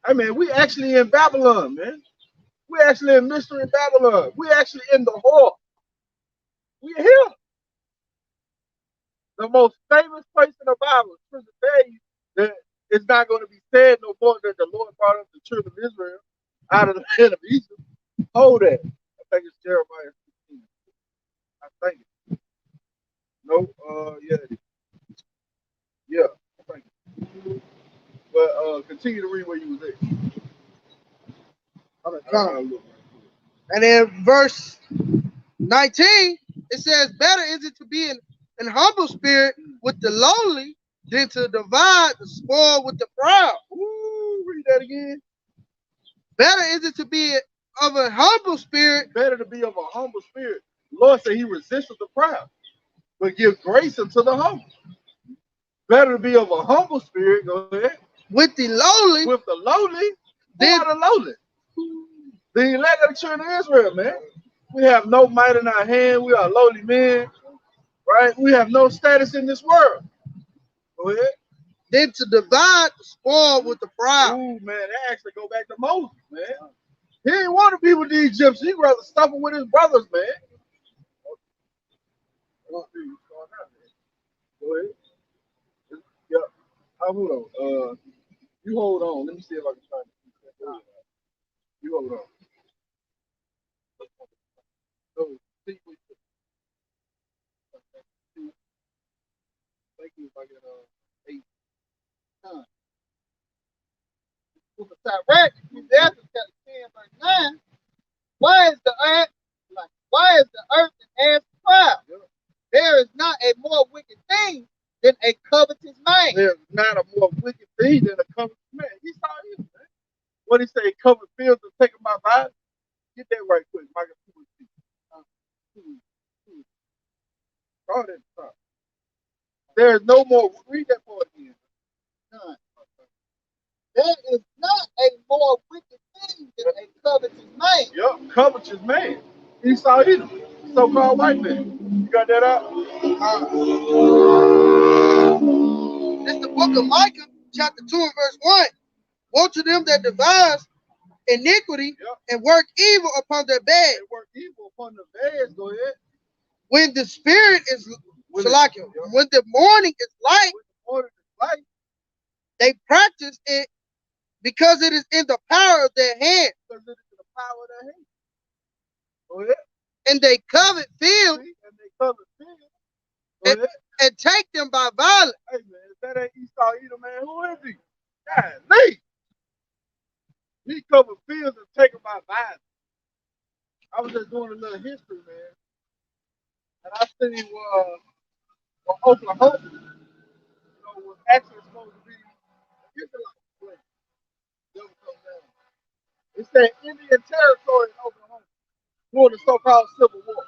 I mean, we actually in Babylon, man. We actually in mystery Babylon. We actually in the whore. We here. The most famous place in the Bible. To tell you that it's not going to be said no more that the Lord brought up the children of Israel out of the land of Egypt. Hold that. I think it's Jeremiah 16. I think it. No, yeah, it is. Yeah, I think it. But continue to read where you was at. And in verse 19, it says, better is it to be an humble spirit with the lowly than to divide the spoil with the proud. Ooh, read that again. Better is it to be of a humble spirit. Better to be of a humble spirit. The Lord said he resists the proud, but give grace unto the humble. Better to be of a humble spirit, go ahead. With the lowly. With the lowly. Then the lowly. The elect of the children of Israel, man. We have no might in our hand. We are lowly men. Right? We have no status in this world. Go ahead. Then to divide the spoil with the proud. Ooh, man, that actually go back to Moses, man. He didn't want to be with the Egyptians. He'd rather suffer with his brothers, man. Go ahead. Yeah. Hold on. You hold on. Let me see if I can find it. You hold on. Thank you if I get 8. Book of Sirach, Ecclesiastes chapter 10, verse 9. Why is the earth and ashes proud? There is not a more wicked thing than a covetous man. There's not a more wicked thing than a covetous man. He saw you, man. What he say? Covered fields and taking my body. Get that right quick, Michael. There is no more. Read that part again. None. There is not a more wicked thing than a covetous man. Yup, covetous man. Esau Edom, so-called white man. You got that out? This is the book of Micah, chapter 2 and verse 1. Woe to them that devise iniquity and work evil upon their bed. They work evil upon the beds. Go ahead. When the spirit is when the morning is light, they practice it because it is in the power of their hand. Because it is in the power of their hand. Go ahead. And they covet fields See? And they cover fields. Go ahead. and take them by violence. Hey man, if that ain't Esau Edom, man, who is he? Golly. He covered fields and take them by violence. I was just doing a little history, man. And I seen Oklahoma, was actually supposed to be an Israelite place. Never come down. It said Indian territory in Oklahoma during the so-called Civil War.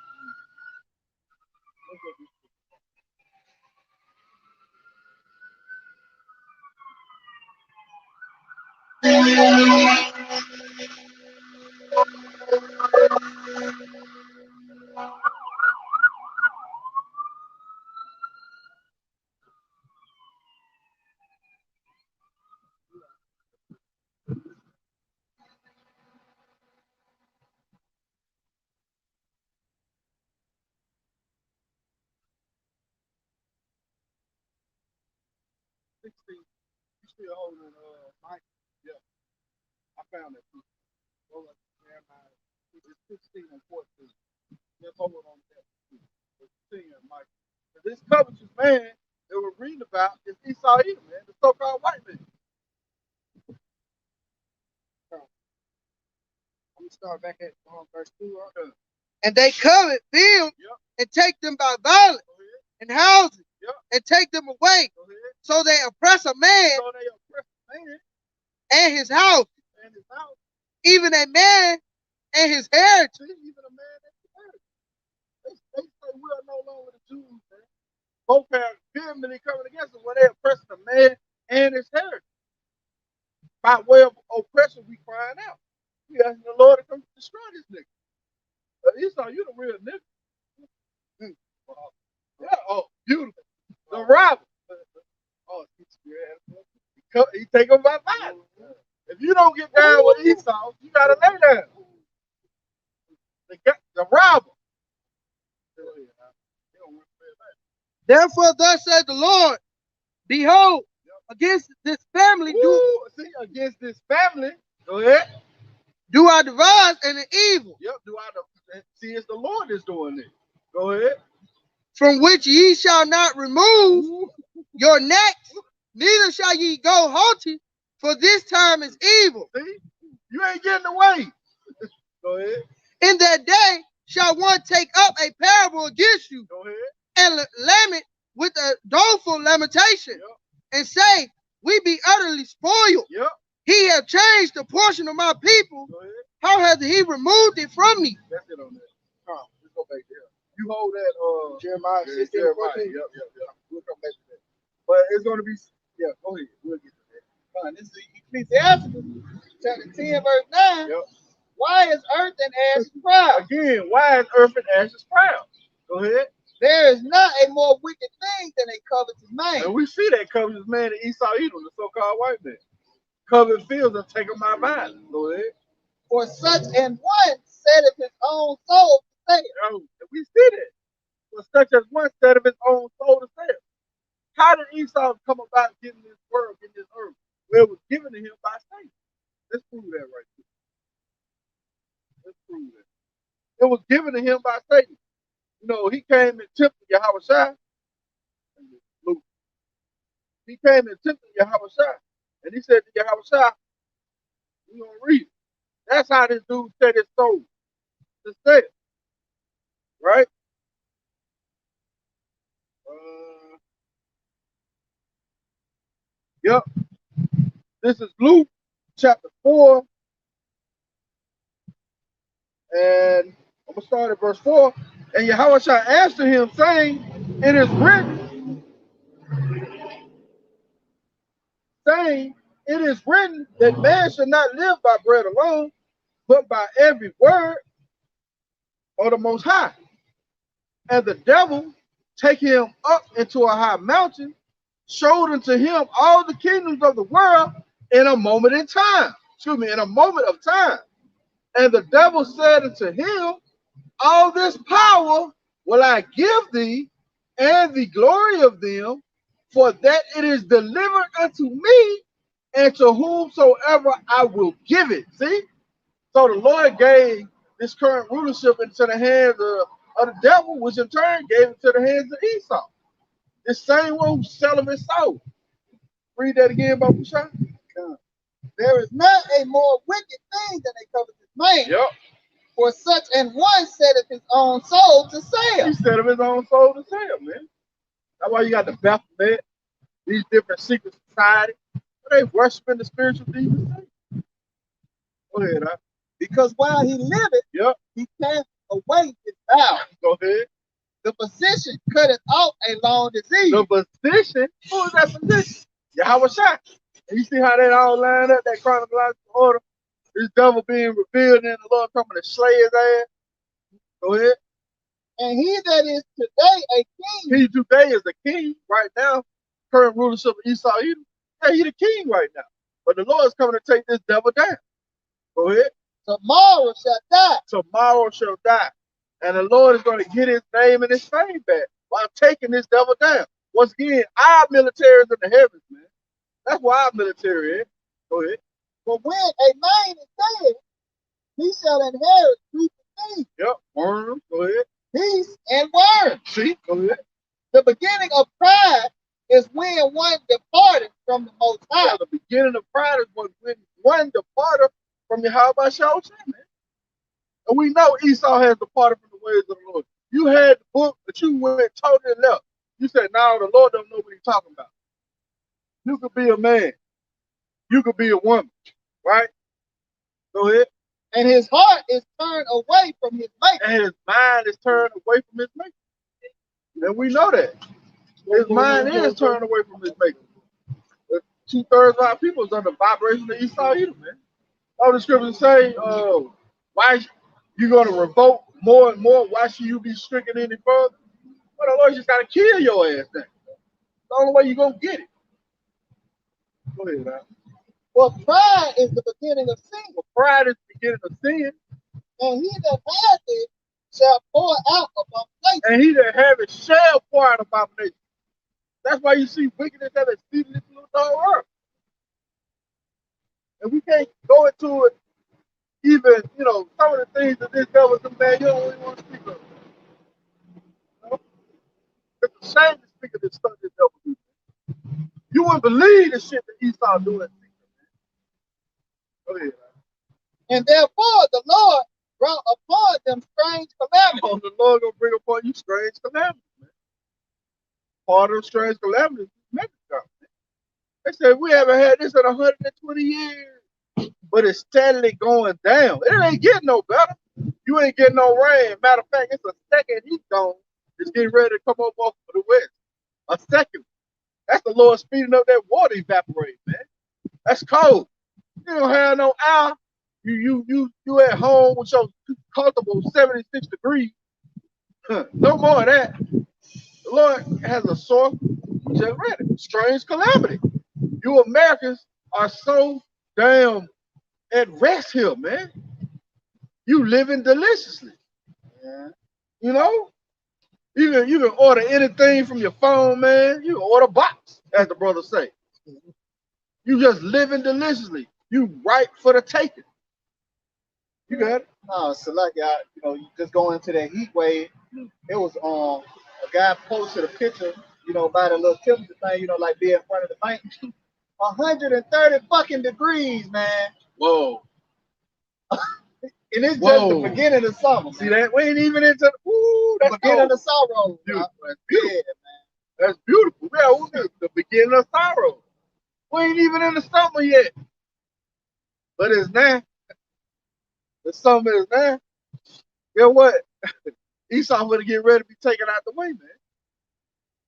You still holding Mike? Yeah, I found that too. Well, it's 16 and 14. Let's hold on to that. It's 16 and Mike. This covetous man that we're reading about is Esau Edom, man, the so-called white man. I'm gonna start back at verse 2. And they covet fields and take them by violence, and houses and take them away. So they oppress a man and his house, even a man and his heritage. Even a man and his heritage. They say we are no longer the Jews, man. Both have vehemently coming against us when they oppress the man and his heritage. By way of oppression, we crying out. We asking the Lord to come destroy this nigga. Esau, you the real nigga. Yeah, oh, beautiful. The rival. Oh, he take him by violence. If you don't get down with Esau, you gotta lay down. The rival. Therefore, thus said the Lord, behold, against this family against this family. Go ahead. Do I devise an evil? Yep. See, it's the Lord that's doing it. Go ahead. From which ye shall not remove your necks, neither shall ye go haughty, for this time is evil. See, you ain't getting away. Go ahead. In that day shall one take up a parable against you, Go ahead. and lament with a doleful lamentation, and say, we be utterly spoiled. Yep. He have changed the portion of my people. How hath he removed it from me? That's it on that. Let's go back there. You hold that Jeremiah 16, 14. Yep. We'll come back to that. But it's going to be, go ahead. We'll get to that. Fine. This is Ecclesiastes, chapter 10, verse 9. Yep. Why is earth and ashes proud? Again, why is earth and ashes proud? Go ahead. There is not a more wicked thing than a covetous man. And we see that covetous man in Esau Edom, the so-called white man. Covet fields and take them by violence. Go ahead. For such an one setteth his own soul to sale. Oh, we see that. For such as one set of his own soul to sale. How did Esau come about getting this world, getting this earth? Well, it was given to him by Satan. Let's prove that right there. Let's prove that. It was given to him by Satan. You know, he came and tempted Yahawashi. Luke. He came and tempted Yahawashi. And he said to Yahawashi, we're going to read it. That's how this dude set his soul to sale. Right? Yep. This is Luke chapter 4. And I'm going to start at verse 4. And Yahawashi answered him, saying, it is written that man should not live by bread alone, but by every word of the Most High. And the devil, taking him up into a high mountain, showed unto him all the kingdoms of the world in a moment in time. In a moment of time. And the devil said unto him, all this power will I give thee, and the glory of them, for that it is delivered unto me, and to whomsoever I will give it. See? So the Lord gave this current rulership into the hands of the devil, which in turn gave it to the hands of Esau. This same one who's selling his soul. Read that again, Bahasham. There is not a more wicked thing than a covetous man. Yep. For such an one setteth his own soul to sale. He set up his own soul to sell, man. That's why you got the Baphomet, these different secret societies. They worshiping the spiritual demons. Go ahead, huh? Because while he liveth, Yep. he cast away his vow. Go ahead. The physician cutteth off a long disease. The physician? Who is that physician? Yahawashi. And you see how they all line up, that chronological order? This devil being revealed and the Lord coming to slay his ass. Go ahead. And he that is today a king. He today is the king right now. Current rulership of Esau Edom. Yeah, he the king right now. But the Lord is coming to take this devil down. Go ahead. Tomorrow shall die. Tomorrow shall die. And the Lord is going to get his name and his fame back while taking this devil down. Once again, our military is in the heavens, man. That's why our military is. Go ahead. But when a man is dead, he shall inherit three things. Yep. Worms. Go ahead. Peace and worms. See? Go ahead. The beginning of pride is when one departed from the Most High. Yeah, the beginning of pride is when one departed from Yahawashi, man. And we know Esau has departed from the ways of the Lord. You had the book, but you went totally left. You said, "No, the Lord don't know what he's talking about." You could be a man. You could be a woman, right? Go ahead. And his heart is turned away from his mate. And his mind is turned away from his mate. And we know that. His mind is turned away from his mate. 2/3 of our people is under vibration of Esau Edom, man. All the scriptures say, why you going to revolt more and more? Why should you be stricken any further? Well, the Lord just got to kill your ass then. The only way you're going to get it. Go ahead, man. Well, pride is the beginning of sin. Well, pride is the beginning of sin. And he that hath it shall pour out abomination. And he that have it shall pour out abomination. That's why you see wickedness that is seated in this little dog earth. And we can't go into it even, some of the things that this devil do, man, you don't even want to speak of. It's a shame to speak of this stuff this devil do. You wouldn't believe the shit that Esau doing. Go ahead. And therefore the Lord brought upon them strange calamities. Oh, the Lord gonna bring upon you strange calamities, man. Part of the strange calamities is Mexico. They said we haven't had this in 120 years, but it's steadily going down. It ain't getting no better. You ain't getting no rain. Matter of fact, it's a second heat dome. It's getting ready to come up off of the west. A second. That's the Lord speeding up that water evaporating, man. That's cold. You don't have no air. You at home with your comfortable 76 degrees. No more of that. The Lord has a source. We just read it. Strange calamity. You Americans are so damn at rest here, man. You living deliciously. Yeah. You know? You can order anything from your phone, man. You can order a box, as the brothers say. You just living deliciously. You ripe for the taking. You got it. No, so like you just going into that heat wave. It was a guy posted a picture, by the little temperature thing, like being in front of the bank. 130 fucking degrees, man. Whoa. And it's just the beginning of summer. See that? We ain't even into that's the beginning of sorrow. Beautiful. That's beautiful. Yeah, man. That's beautiful. Yeah, the beginning of sorrow. We ain't even in the summer yet. But it's now. The summer is now. Guess what? Esau gonna get ready to be taken out the way, man.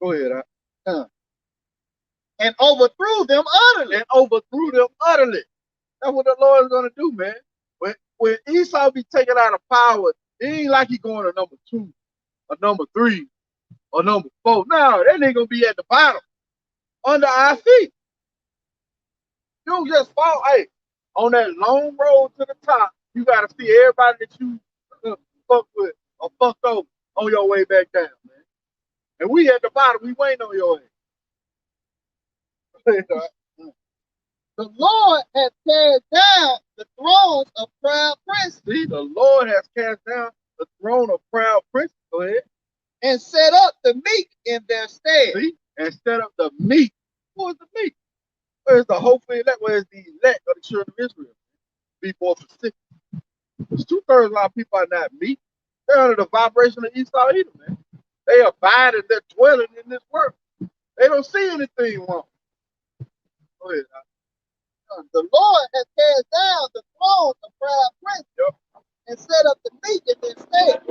Go ahead, And overthrew them utterly. That's what the Lord is gonna do, man. When Esau be taken out of power, it ain't like he going to number 2 or number 3 or number 4. No, that nigga gonna be at the bottom, under our feet. You just fall. Hey, on that long road to the top, you gotta see everybody that you fuck with or fucked over on your way back down, man. And we at the bottom, we waiting on your ass. The Lord has teared down the thrones of proud princes. See, the Lord has cast down the throne of proud princes. Go ahead. And set up the meek in their stead. See, and set up the meek. Who is the meek? Where's the hopefully elect? Where's the elect of the children of Israel? Be more specific. Because 2/3 of our people are not meek. They're under the vibration of Esau either, man. They abide and they're dwelling in this world. They don't see anything wrong. Go ahead. The Lord has cast down the thrones of proud princes and set up the meek in their stead.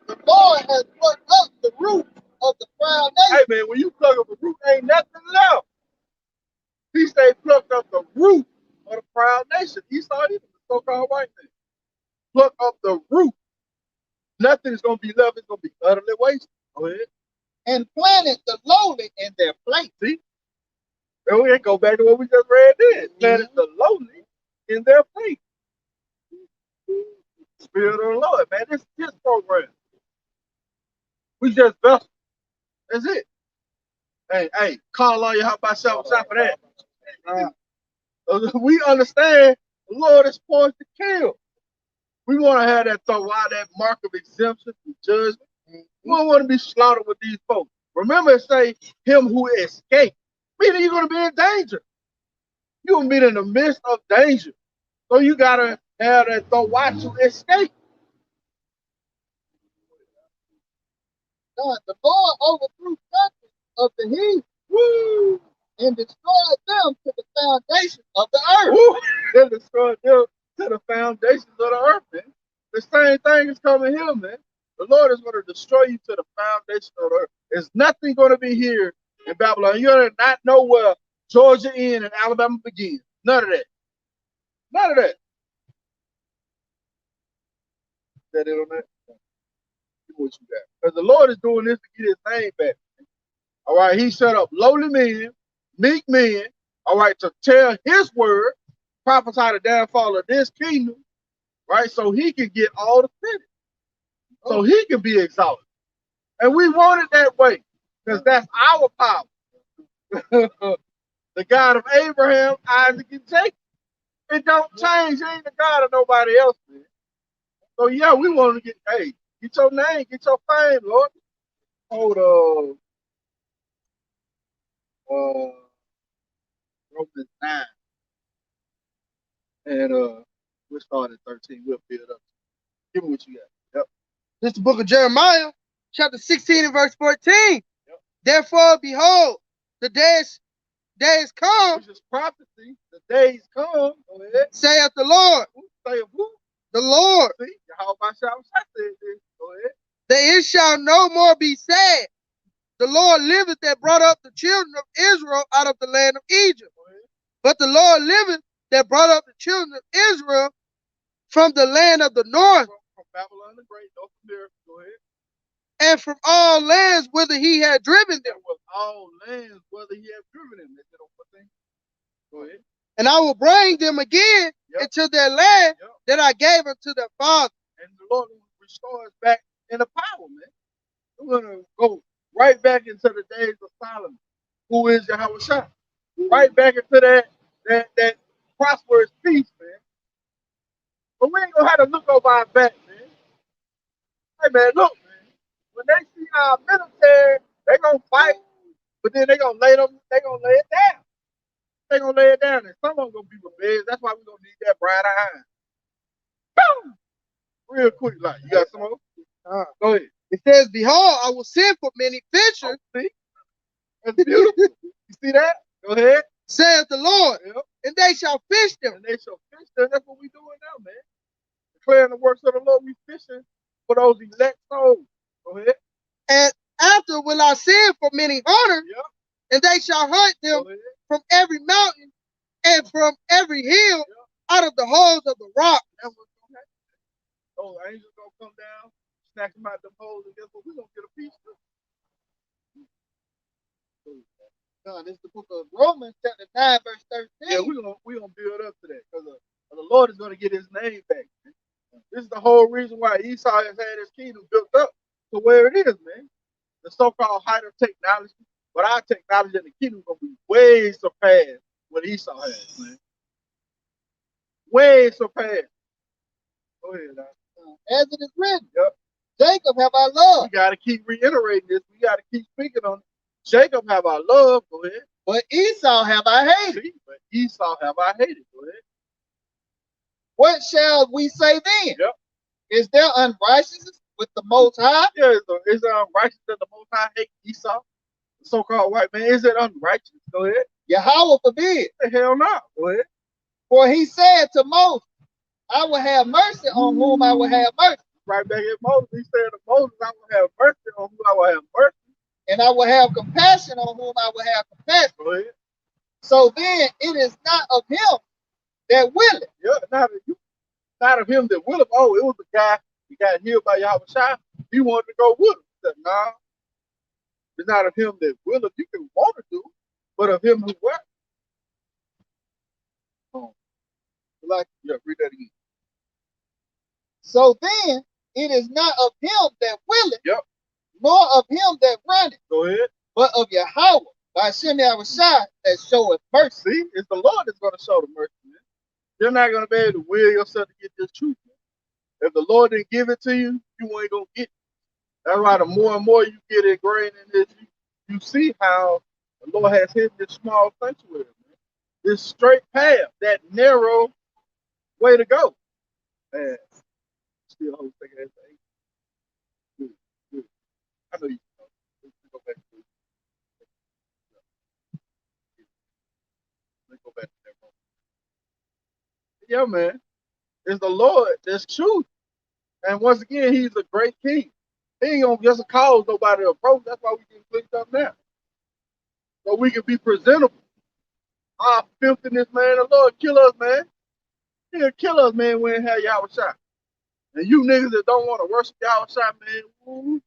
The Lord has plucked up the root of the proud nation. Hey, man, when you plug up the root, ain't nothing left. He say plucked up the root of the proud nation. Esau either, the so-called white man. Pluck up the root. Nothing is going to be left. It's going to be utterly wasted. Go ahead. And planted the lowly in their place. See? And we go back to what we just read then. Planted the lowly in their place. Spirit of the Lord, man. This is his program. We just vessels. That's it. Hey, call on Yahawashi for that. We understand the Lord is poised to kill. We want to have that rawchaa, that mark of exemption from judgment. We don't want to be slaughtered with these folks. Remember it say, him who escaped. Meaning you're going to be in danger. You're going to be in the midst of danger. So you got to have that rawchaa to escape. The Lord overthrew countries of the heathen. Woo! And destroyed them to the foundation of the earth. Woo! And destroyed them to the foundations of the earth, man. The same thing is coming here, man. The Lord is going to destroy you to the foundation of the earth. There's nothing going to be here in Babylon. You're going to not know where Georgia ends and Alabama begins. None of that. None of that. Is that it on that? What you got? Because the Lord is doing this to get his name back. All right, he set up lowly men, meek men, all right, to tell his word, prophesy the downfall of this kingdom, right? So he can get all the credit. So he can be exalted. And we want it that way, because that's our power. The God of Abraham, Isaac, and Jacob. It don't change. It ain't the God of nobody else, man. So yeah, we want to get, hey, get your name, get your fame, Lord. Hold Romans 9. And we'll start at 13. We'll build up. Give me what you got. Yep. This is the book of Jeremiah, chapter 16 and verse 14. Yep. Therefore, behold, the days come. Which is prophecy. The days come. Go ahead. Saith the Lord. Say of who? The Lord. See, Yahawashi said this. Go ahead. That it shall no more be said, the Lord liveth that brought up the children of Israel out of the land of Egypt. But the Lord liveth that brought up the children of Israel from the land of the north. From Babylon the Great, North America. Go ahead. And from all lands whither he had driven them. With all lands, whether he had driven them. Go ahead. And I will bring them again into their land that I gave unto their fathers. And the Lord will restore us back in the power, man. We're going to go right back into the days of Solomon, who is Yahawashi. Right back into that prosperous peace, man. But we ain't going to have to look over our back, man. Hey, man, look, man. When they see our military, they're going to fight, but then they're going to lay it down. They're going to lay it down, and some of them going to be rebellious. That's why we're going to need that bright iron. Boom! Real quick, like, you got some more? Go ahead. It says, behold, I will send for many fishers. See? That's beautiful. You see that? Go ahead. Saith the Lord, and they shall fish them. And they shall fish them. That's what we're doing now, man. Declaring the works of the Lord, we fishing for those elect souls. Go ahead. And after will I send for many hunters, and they shall hunt them from every mountain and from every hill out of the holes of the rock. That's what's going to happen. Those angels going to come down, snatch them out the holes, and guess what? We're going to get a piece of This is the book of Romans, chapter 9, verse 13. Yeah, we're gonna build up to that, because the Lord is going to get his name back, man. This is the whole reason why Esau has had his kingdom built up to where it is, man. The so-called height of technology. But our technology in the kingdom is going to be way surpassed what Esau has, man. Way surpassed. Go ahead, now. As it is written, Yep. Jacob have I We loved, got to keep reiterating this. We got to keep speaking on it. Jacob have I loved. Go ahead. but Esau have I hated. See, but Esau have I hated. Go ahead. What shall we say then? Yep. Is there unrighteousness with the Most High? Yeah, is it unrighteous that the Most High hate Esau, the so-called white man? Is it unrighteous? Go ahead. Yahawah forbid. The hell no. Go ahead. For he said to Moses, I will have mercy on whom I will have mercy, Right back at Moses, he said to Moses, I will have mercy on who I will have mercy. and I will have compassion on whom I will have compassion. Go ahead. So then it is not of him that willeth. Yeah, not of him that will have. Oh, it was the guy he got healed by Yahawashi. He wanted to go with him. He said, nah, it's not of him that will have. You can want to do, but of him who what? Oh, like, yeah, read that again. So then it is not of him that willeth, Yep. nor of him that runneth, Go ahead. but of Yahawah, bahasham Yahawashi, that showeth mercy. See, it's the Lord that's going to show the mercy, man. You're not going to be able to will yourself to get this truth, man. If the Lord didn't give it to you, you ain't going to get it. That's why the more and more you get ingrained in this, you see how the Lord has hidden this small sanctuary, man. This straight path, that narrow way to go. Man, still hold second as the eight. Good, good. I know you know. Let's go back to it. Let's go back to that moment. Yeah, man. It's the Lord that's truth. And once again, he's a great king. He ain't gonna just cause nobody to approach. That's why we can click up now. So we can be presentable. Our filthiness, man, the Lord kill us, man. He'll kill us, man, when we have Yahawashi. And you niggas that don't want to worship Yahawashi, man, ooh,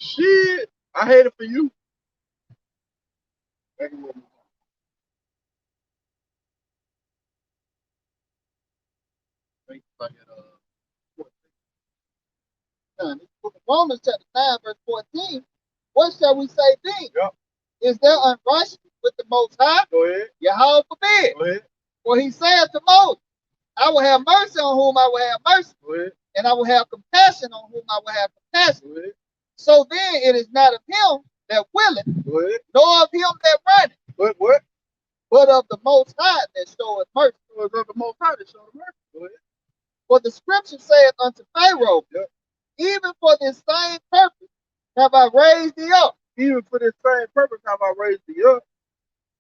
shit, I hate it for you. Romans chapter 9, verse 14. What shall we say then? Yep. Is there unrighteousness with the Most High? Go ahead. Yahawah forbid. Go ahead. For he said to Moses, I will have mercy on whom I will have mercy, Go ahead. and I will have compassion on whom I will have compassion. Go ahead. So then it is not of him that willeth, Go ahead. nor of him that runneth, What? but of the Most High that showeth mercy. It was of the Most High that showed the mercy. Go ahead. For the scripture saith unto Pharaoh, Yep. even for this same purpose have I raised thee up, Even for this same purpose have I raised thee up.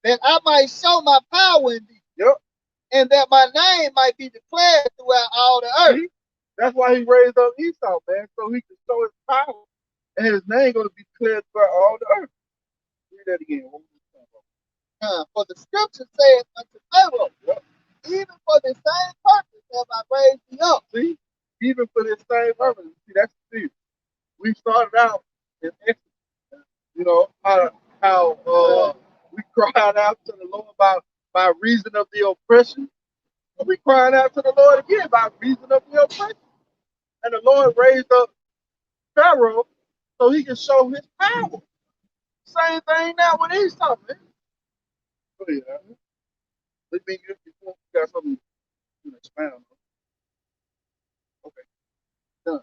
that I might show my power in thee, Yep. and that my name might be declared throughout all the earth. See? That's why he raised up Esau, man, so he could show his power. And his name going to be declared throughout all the earth. Read that again. For the scripture saith unto Pharaoh, Yep. even for the same purpose have I raised thee up. See? Even for this same purpose. See, that's the thing. We started out in Exodus. You know, how we cried out to the Lord by reason of the oppression. And we cried out to the Lord again by reason of the oppression. And the Lord raised up Pharaoh so he can show his power. Same thing now with Esau, man. Go ahead, man. Let me get you got something to expound on. Okay. Done.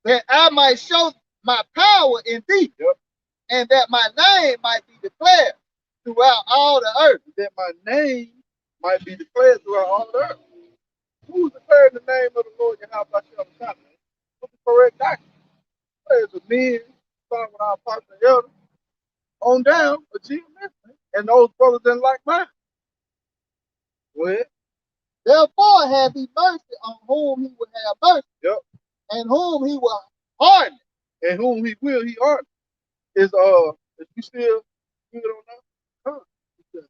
That I might show my power in thee, Yep. and that my name might be declared throughout all the earth. That my name might be declared throughout all the earth. Who's declaring the name of the Lord Yahawashi on the top, man? What's the correct doctrine? There's a men, starting with our apostle and elder, on down, a GMS, man. And those brothers in like mine. Go ahead. Therefore have he mercy on whom he will have mercy, Yep. and whom he will harden. And whom he will, he harden. Is you still good on that? Huh. You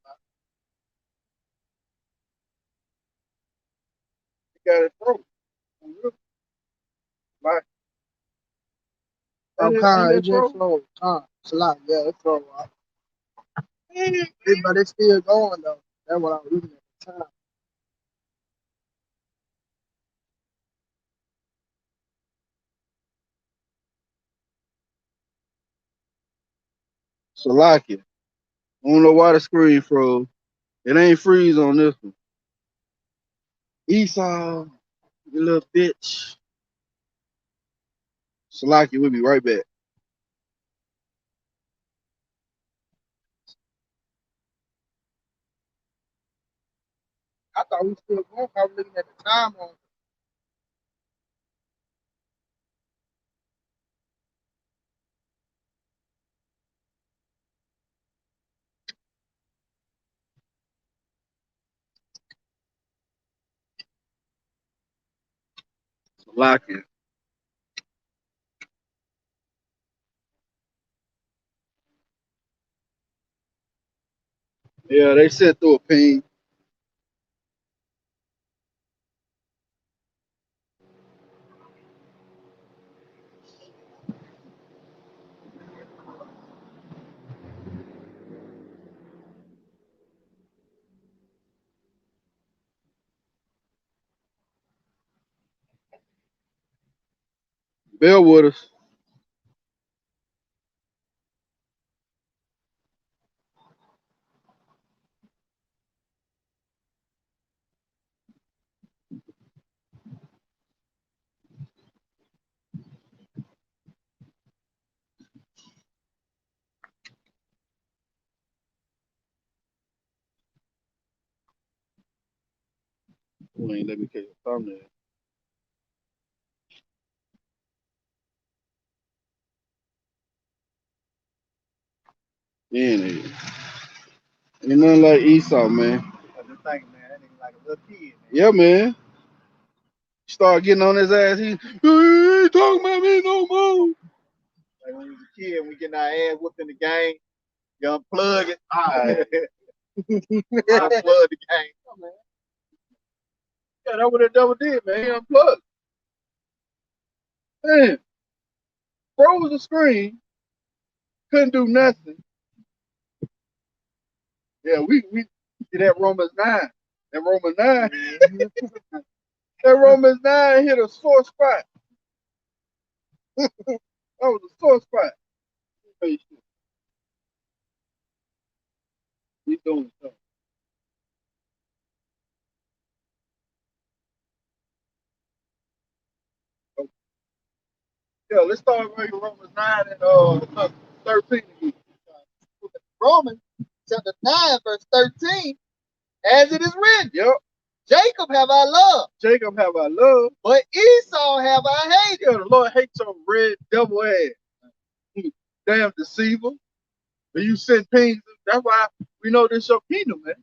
got it through. Like, Okay, it just flowed. It's a lot. Yeah, it flowed. But it's still going though. That's what I'm reading at the time. Salakia. I don't know why the screen froze. It ain't freeze on this one. Esau, you little bitch. Salaki, we'll be right back. I thought we still going. I was looking at the time on. Salaki. Yeah, they sent through a ping. Bill with us. Who ain't let me catch a thumbnail? Yeah, ain't nothing like Esau, man. I just think, man, that nigga like a little kid, man. Yeah, man. Start getting on his ass. He ain't talking about me no more. Like when we was a kid, we getting our ass whooped in the game, you unplug it. Alright. Unplug the game. Oh, man. Yeah, that's what the devil did, man. He unplugged. Man, froze the screen. Couldn't do nothing. Yeah, we see that Romans 9. That Romans 9. That Romans 9 hit a sore spot. That was a sore spot. He's doing something. Yeah, let's start reading Romans 9 and 13. Romans chapter 9, verse 13, as it is written, Yep. Jacob have I loved, Jacob have I loved, but Esau have I hated. yeah, the Lord hates your red devil ass. Damn deceiver. When you send pings, that's why we know this your kingdom, man.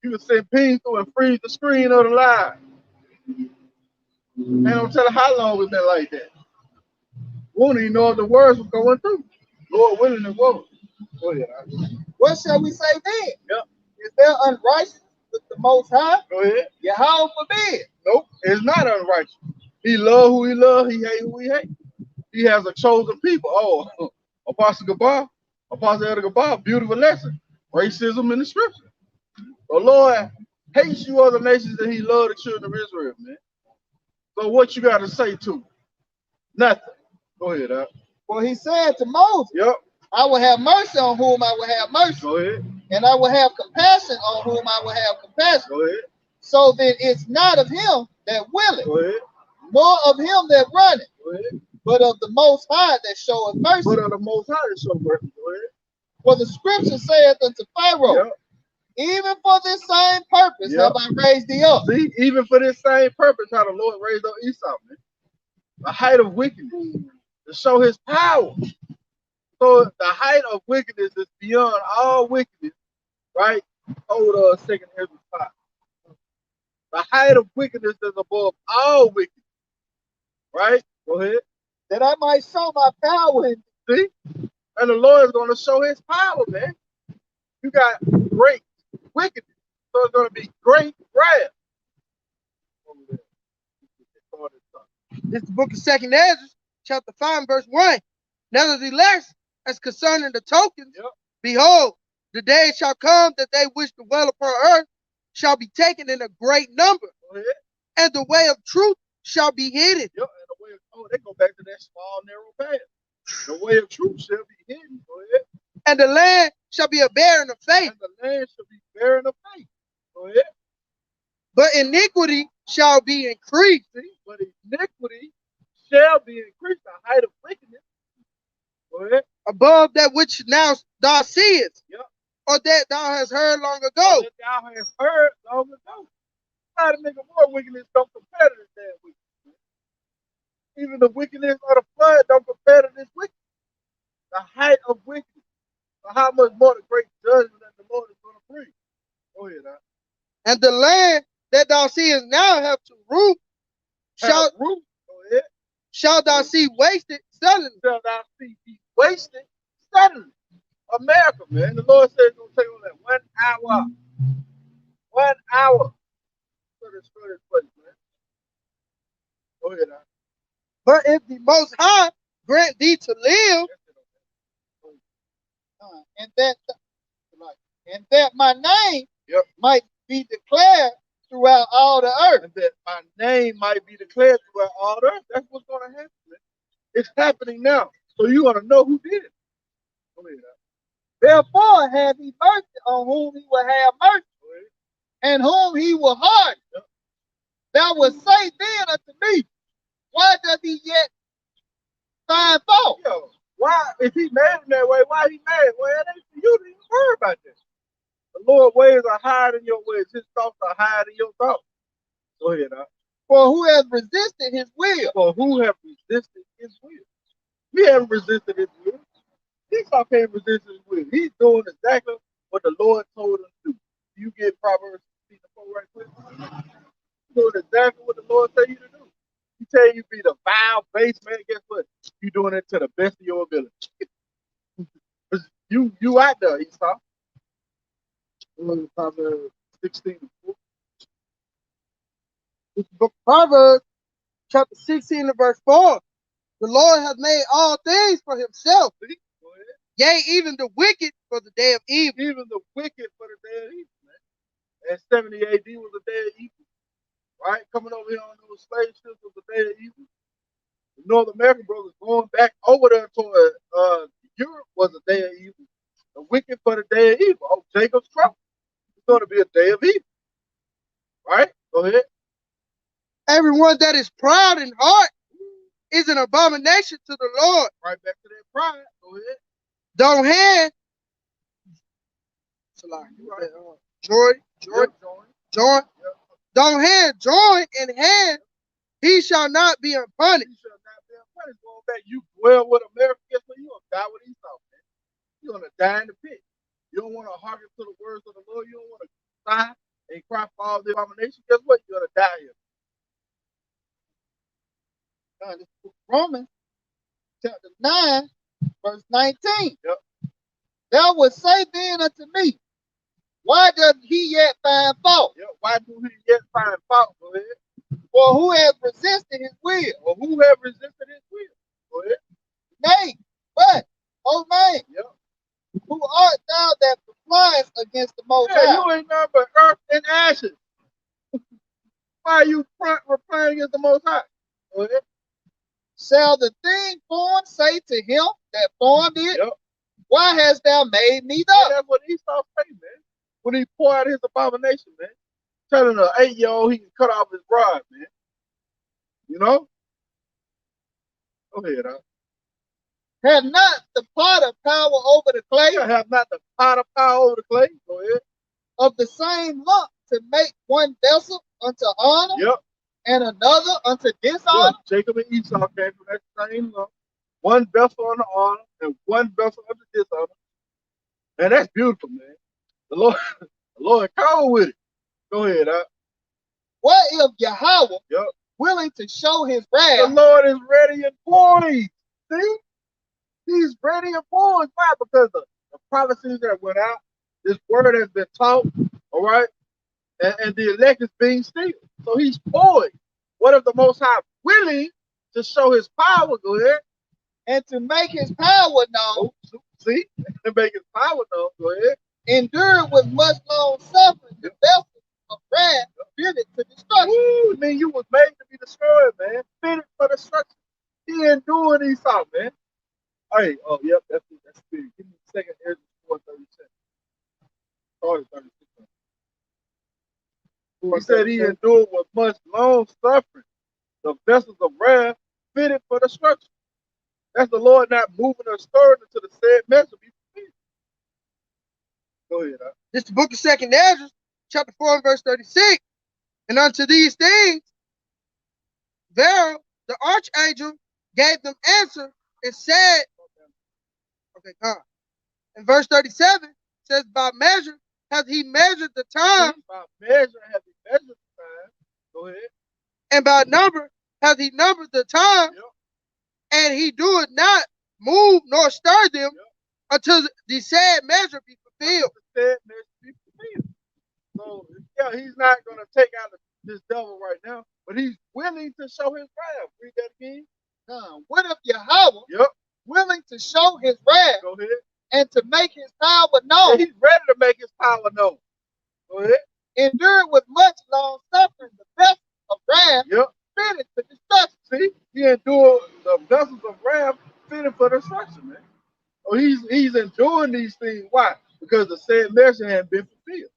You can send pings through and freeze the screen of the live. Man, don't tell how long we've been like that. We don't even know if the words were going through. Lord willing it won't. Go ahead. What shall we say then? Yep. Is there unrighteousness with the Most High? Go ahead. Yahawah forbid. Nope, it's not unrighteous. He love who he love, he hate who he hate. He has a chosen people. Oh, Apostle Gabar, Apostle Elder Gabar, beautiful lesson. Racism in the scripture. The Lord hates you other nations and he love the children of Israel, man. So what you got to say to him? Nothing. Go ahead, Doc. For he said to Moses, Yep. I will have mercy on whom I will have mercy, Go ahead. and I will have compassion on whom I will have compassion. Go ahead. So then it's not of him that willeth, Go ahead. nor of him that runneth, Go ahead. but of the Most High that showeth mercy. But of the Most High is so mercy. Go ahead. For the scripture saith unto Pharaoh, Yep. even for this same purpose Yep. have I raised thee up. See, even for this same purpose, how the Lord raised up Esau, man. The height of wickedness, to show his power. So the height of wickedness is beyond all wickedness, right? Hold on a second, here's the spot. The height of wickedness is above all wickedness, right? Go ahead. That I might show my power in See? And the Lord is going to show his power, man. You got great wickedness, so it's going to be great wrath. This is the book of 2nd Ezra, chapter 5, verse 1. Nevertheless, as concerning the tokens, Yep. behold, the day shall come that they which dwell upon earth shall be taken in a great number, Go ahead. and the way of truth shall be hidden. Yep. And the way of, they go back to that small, narrow path. The way of truth shall be hidden. Go ahead. And the land shall be a barren of faith. And the land shall be barren of faith. Go ahead. But iniquity shall be increased. See? But iniquity shall be increased, the height of wickedness. Go ahead. Above that which now thou seest. Yep. Or that thou hast heard long ago. That thou hast heard long ago. How to make more wickedness don't compare to this damn wickedness. Even the wickedness of the flood don't compare to this wickedness. The height of wickedness. So how much more the great judgment that the Lord is going to bring? Go ahead, huh? And the land that thou seest now have to root. Shall thou see wasted suddenly. Shall thou see be wasted suddenly. America, man. The Lord said he's going to take on that 1 hour. 1 hour. For this place, man. Go ahead, huh? But if the Most High grant thee to live, and that my name Yep. might be declared throughout all the earth. And that my name might be declared throughout all the earth. That's what's going to happen, man. It's happening now. So you want to know who did it. Go ahead, huh? Therefore have he mercy on whom he will have mercy, and whom he will harden. Yep. Thou wilt say then unto me, why does he yet find fault? Yo, why, if he made him that way, why he mad? Well, it ain't for you to even worry about this. The Lord's ways are higher than your ways. His thoughts are higher than your thoughts. Go ahead, huh? For who has resisted his will? For who have resisted his will? We haven't resisted his will. Esau can't resist his will. He's doing exactly what the Lord told him to do. You get Proverbs 4 right quick. He's doing exactly what the Lord tell you to do. He tell you be the vile base man. Guess what? You doing it to the best of your ability. you out there, Esau. Look at Proverbs 16. this book of Proverbs, chapter 16 and verse 4. The Lord hath made all things for himself. Yea, even the wicked for the day of evil. Even the wicked for the day of evil, man. And 70 AD was the day of evil. Right? Coming over here on those slave ships was the day of evil. The North American brothers going back over there toward Europe was a day of evil. The wicked for the day of evil. Oh, Jacob's trouble. It's going to be a day of evil. Right? Go ahead. Everyone that is proud in heart is an abomination to the Lord. Right back to that pride. Go ahead. Don't hand. Joy. Yep. Don't hand joy in hand. He shall not be unpunished. You shall not be unpunished. Going back, you dwell with America. Guess what? You're going to die with Esau, man. You're going to die in the pit. You don't want to hearken to the words of the Lord. You don't want to die and cry for all the abomination. Guess what? You're going to die here. This book of Romans, chapter 9, verse 19. Yep. Thou wilt say then unto me, why doth he yet find fault? Yep. Why do he yet find fault? Go ahead. For who has resisted his will? Or who have resisted his will? Go ahead. Nay, but, O man, Yep. who art thou that compliest against the Most Yeah, High? you ain't nothing but earth and ashes. Why are you replying against the Most High? Go ahead. Shall the thing formed say to him that formed it, Yep. why hast thou made me Yeah, thus? that's what Esau say, man. When he poured out his abomination, man. Telling an 8-year-old he can cut off his rod, man. You know? Go ahead, huh? Have not the potter power over the clay You have not the potter power over the clay. Go ahead. of the same lump to make one vessel unto honor Yep. and another unto Yeah. dishonor? Jacob and Esau came from that same lump. One vessel unto honor and one vessel unto dishonor. Man, that's beautiful, man. The Lord cold with it. Go ahead, huh? What if Yahawah, Yep. willing to show his The wrath, Lord is ready and poised. See? He's ready and poised. Why? Because the prophecies that went out, this word has been taught, all right? And the elect is being sealed. So he's poised. What if the Most High willing to show his power? Go ahead. and to make his power known, Oh, see? To make his power known. Go ahead. endure with much long suffering the vessel of wrath fitted to destruction? Woo, I mean, you was made to be destroyed, man. Fitted for destruction. He endured Esau, man. Hey, oh, yep, that's spirit. Give me Second Ezra 4:37. Started 36. He said he endured with much long suffering the vessels of wrath fitted for destruction. That's the Lord not moving or stirring until the said measure be fulfilled. Go ahead. This is the book of Second Ezra, chapter 4 and verse 36. And unto these things, there the archangel gave them answer and said, okay, God. In verse 37, says, by measure hath he measured the time. By measure hath he measured the time. Go ahead. And by number hath he numbered the time. Yep. And he doeth not move nor stir them until the said measure be fulfilled. The said measure be fulfilled. So, yeah, he's not going to take out this devil right now, but he's willing to show his wrath. Read that again. What if Yahawah, Yep. willing to show his wrath Go ahead. and to make his power known, Yeah, he's ready to make his power known. Go ahead. endured with much long suffering the vessels of wrath Yep. fitted to destruction. See, he endured the vessels of wrath fitted for destruction, man. So he's enduring these things. Why? Because the said measure hadn't been fulfilled.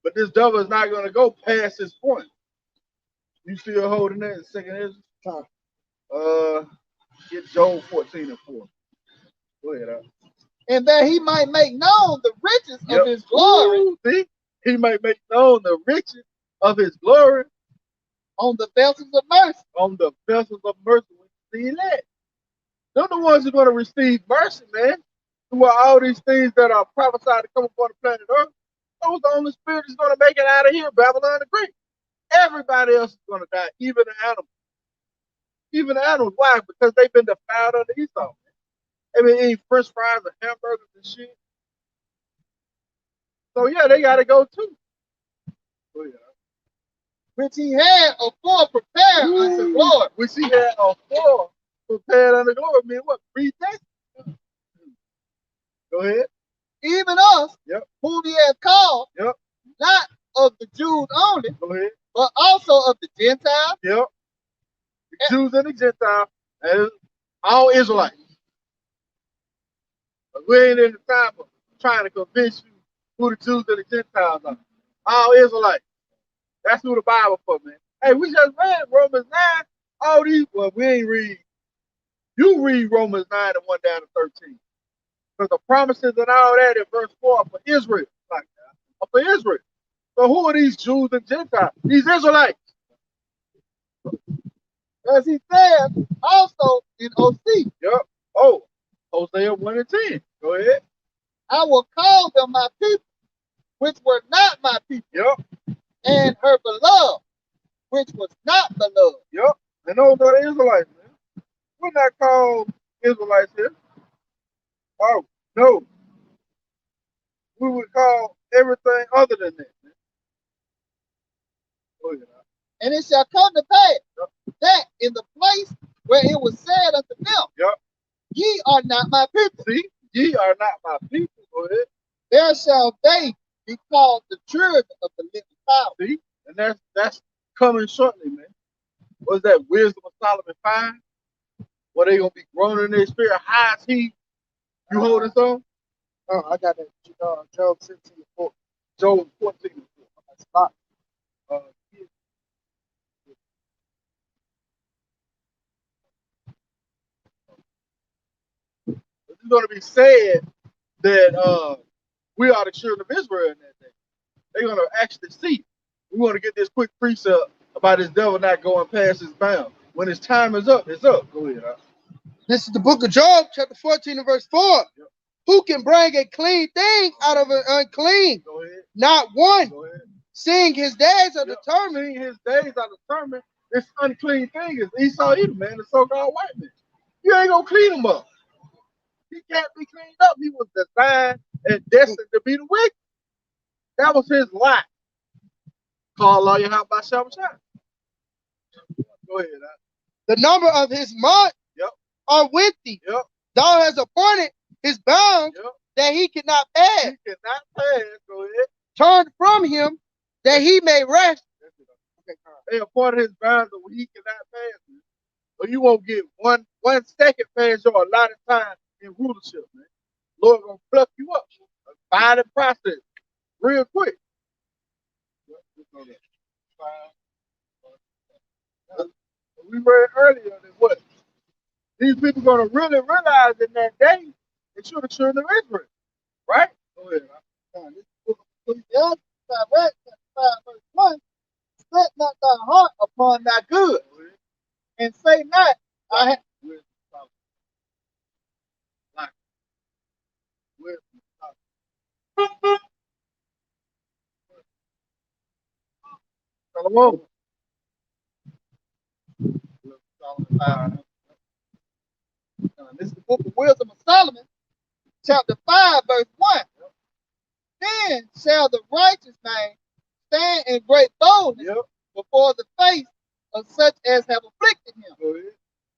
But this devil is not going to go past his point. You still holding that in Second Ezra? Get Job 14 and 4. Go ahead. And that he might make known the riches of his glory. Ooh, see? He might make known the riches of his glory On the vessels of mercy. on the vessels of mercy. We see that. They're the ones who are going to receive mercy, man. Who are all these things that are prophesied to come upon the planet Earth. Those are the only spirit is going to make it out of here, Babylon the Great. Everybody else is going to die, even the animals. Even the animals. Why? Because they've been defiled under Esau. They've been eating french fries and hamburgers and shit. So, yeah, they got to go too. Oh, yeah. Which he had afore prepared unto glory. Which he had afore prepared unto glory. I mean, what? Predestined. Go ahead. Even us, Yep. whom he has called, Yep. not of the Jews only, Go ahead. but also of the Gentiles. Yep. The Jews and the Gentiles, and all Israelites. But we ain't in the time of trying to convince you who the Jews and the Gentiles are. All Israelites. That's who the Bible for, man. Hey, we just read Romans 9. All these, well, we ain't read. You read Romans 9 and 1 down to 13. Because the promises and all that in verse 4 are for Israel. Like that. Are for Israel. So who are these Jews and Gentiles? These Israelites. As he said also in OC, Yep. Oh, Hosea 1 and 10. Go ahead. I will call them my people, which were not my people, Yep. and her beloved, which was not beloved. Yep. And those are the Israelites, man. We're not called Israelites here. Oh, no. We would call everything other than that, man. Go ahead. And it shall come to pass that in the place where it was said unto them, Yep. ye are not my people, See, ye are not my people. Go ahead. there shall they be called the children of the living power. See, and that's coming shortly, man. What's that? Wisdom of Solomon 5? Where they gonna be groaning in their spirit? High as he. You holding some? Oh, I got that. Job 16 and 4. Job 14 and 4. Spot. It's going to be said that we are the children of Israel in that day. They're going to actually see. We want to get this quick precept about this devil not going past his bound. When his time is up, it's up. Go ahead. This is the book of Job, chapter 14 and verse 4. Yep. Who can bring a clean thing out of an unclean? Go ahead. Not one. Go ahead. Seeing his days are Yep. determined. Seeing his days are determined. This unclean thing is Esau Edom, man, the so-called white man. You ain't going to clean him up. He can't be cleaned up. He was designed and destined to be the wicked. That was his lot. Call all your bahasham. Go ahead. The number of his months Yep. are with thee. Yep. Thou hast appointed his bounds Yep. that he cannot pass. He cannot pass. Go ahead. Turn from him that he may rest. They appointed his bounds that he cannot pass. Or you won't get one second past your allotted time in rulership, man. Lord gonna pluck you up. Find the process real quick. We read earlier that what? These people gonna really realize in that day that you're the children of Israel. Right? Go ahead. This book of Ecclesiastes, 5 verse 1, set not thy heart upon thy good, and say not, I have. Shalom. This is the book of Wisdom of Solomon, chapter 5, verse 1. Then shall the righteous man stand in great boldness before the face of such as have afflicted him,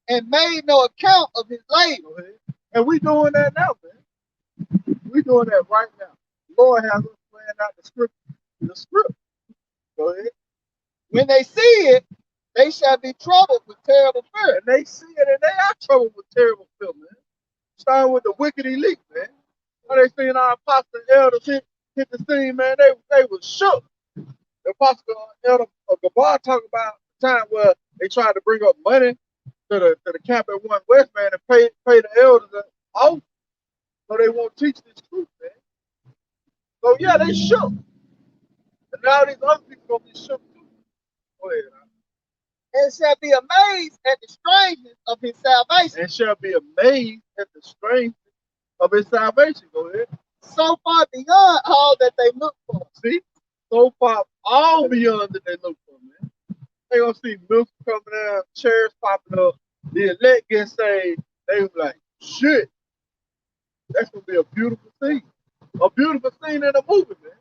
and made no account of his labor. And we doing that now, man. We doing that right now. The Lord has us playing out the script. The script. Go ahead. When they see it, they shall be troubled with terrible fear. And they see it and they are troubled with terrible fear, man. Starting with the wicked elite, man. When they seen our apostle and elders hit the scene, man, they was shook. The apostle elder of Gabar talk about the time where they tried to bring up money to the camp at One West, man, and pay the elders off so they won't teach this truth, man. So yeah, they shook. And now these other people gonna be shook too. Go ahead. And shall be amazed at the strangeness of his salvation. And shall be amazed at the strength of his salvation. Go ahead. So far beyond all that they look for. See? So far all beyond that they look for, man. They gonna see milk coming down, chairs popping up, the elect getting saved. They was like, shit. That's gonna be a beautiful scene. A beautiful scene in a movie, man.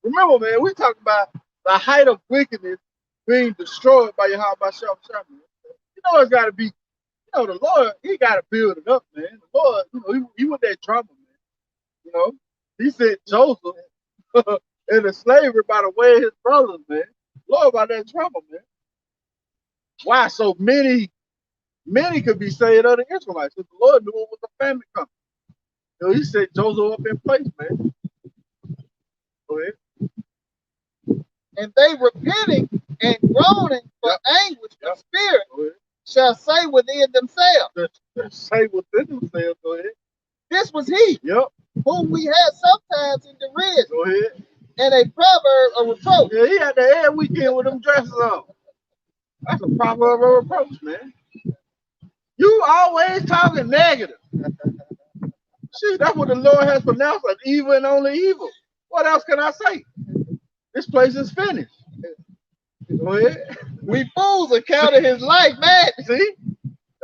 Remember, man, we talking about the height of wickedness being destroyed by Yahawashi. You know it's gotta be, you know, the Lord, he gotta build it up, man. The Lord, you know, he with that drama, man. You know, he sent Joseph into slavery by the way of his brothers, man. Lord, by that drama, man. Why? So many could be saved of the Israelites. Because the Lord knew it was a famine coming. You know, he set Joseph up in place, man. Go ahead. And they repenting and groaning for anguish of spirit shall say within themselves. Say within themselves, go ahead. This was he whom we had sometimes in derision. Go ahead. And a proverb of reproach. Yeah, he had the air weekend with them dresses on. That's a proverb of reproach, man. You always talking negative. See, that's what the Lord has pronounced as evil and only evil. What else can I say? This place is finished. Go ahead. We fools accounted his life madness. See?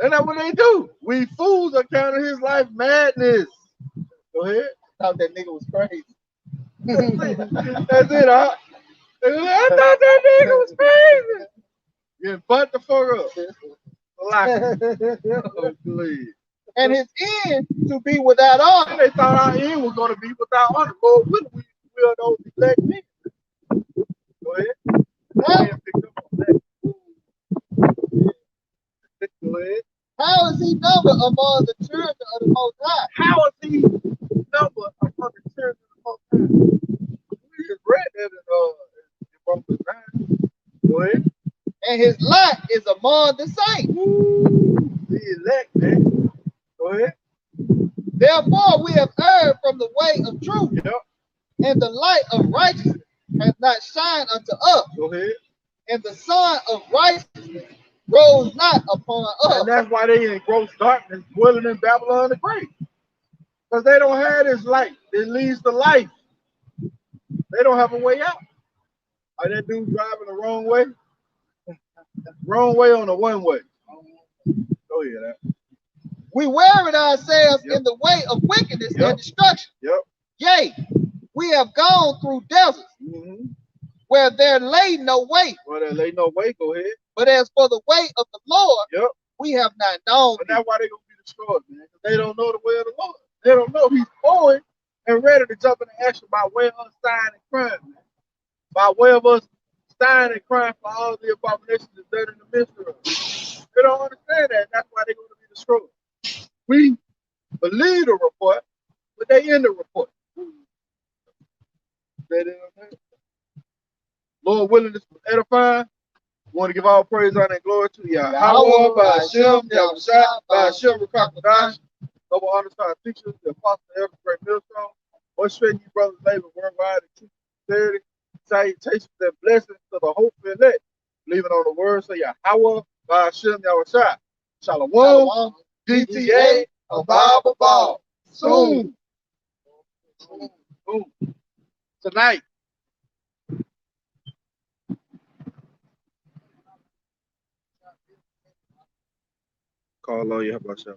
And that's what they do. We fools accounted his life madness. Go ahead. I thought that nigga was crazy. That's it, huh? I thought that nigga was crazy. Yeah, butt the fuck up. Oh, please. And his end to be without honor. And they thought our end was going to be without honor. Lord, we are those elect men. Go ahead. Go ahead. How is he numbered among the children of the Most High? How is he numbered among the children of the Most High? We just read that in Romans 9. Go ahead. And his lot is among the saints. The elect, man. Go ahead. Therefore, we have erred from the way of truth, and the light of righteousness has not shined unto us. Go ahead. And the sun of righteousness rose not upon us. And that's why they in gross darkness, dwelling in Babylon the Great. Because they don't have this light. It leads to life. They don't have a way out. Are that dude driving the wrong way? Wrong way on the one way. Go ahead. We wearied ourselves in the way of wickedness and destruction. Yea, we have gone through deserts where there lay no way. Where there lay no way, go ahead. But as for the way of the Lord, we have not known. But that's why they're going to be destroyed, man. They don't know the way of the Lord. They don't know he's born and ready to jump into action by way of us sighing and crying, man. By way of us sighing and crying for all the abominations that's done in the midst of us. They don't understand that. That's why they're going to be destroyed. We believe the report, but but they in the report. That in there. Lord willing, this was edifying. We want to give all praise, honor, and glory to Yahawah, bahasham, Yahawashi, bahasham, Qadash. Double honors to our teachers, the apostle, the elder, great millstone. Orchestrating you, brothers, labor worldwide, and truth, sincerity, salutations, and blessings to the hopeful elect. Believing on the words of Yahawah, bahasham, Yahawashi. Shalom, DTA, above. Soon. Tonight. Call on Yahawashi.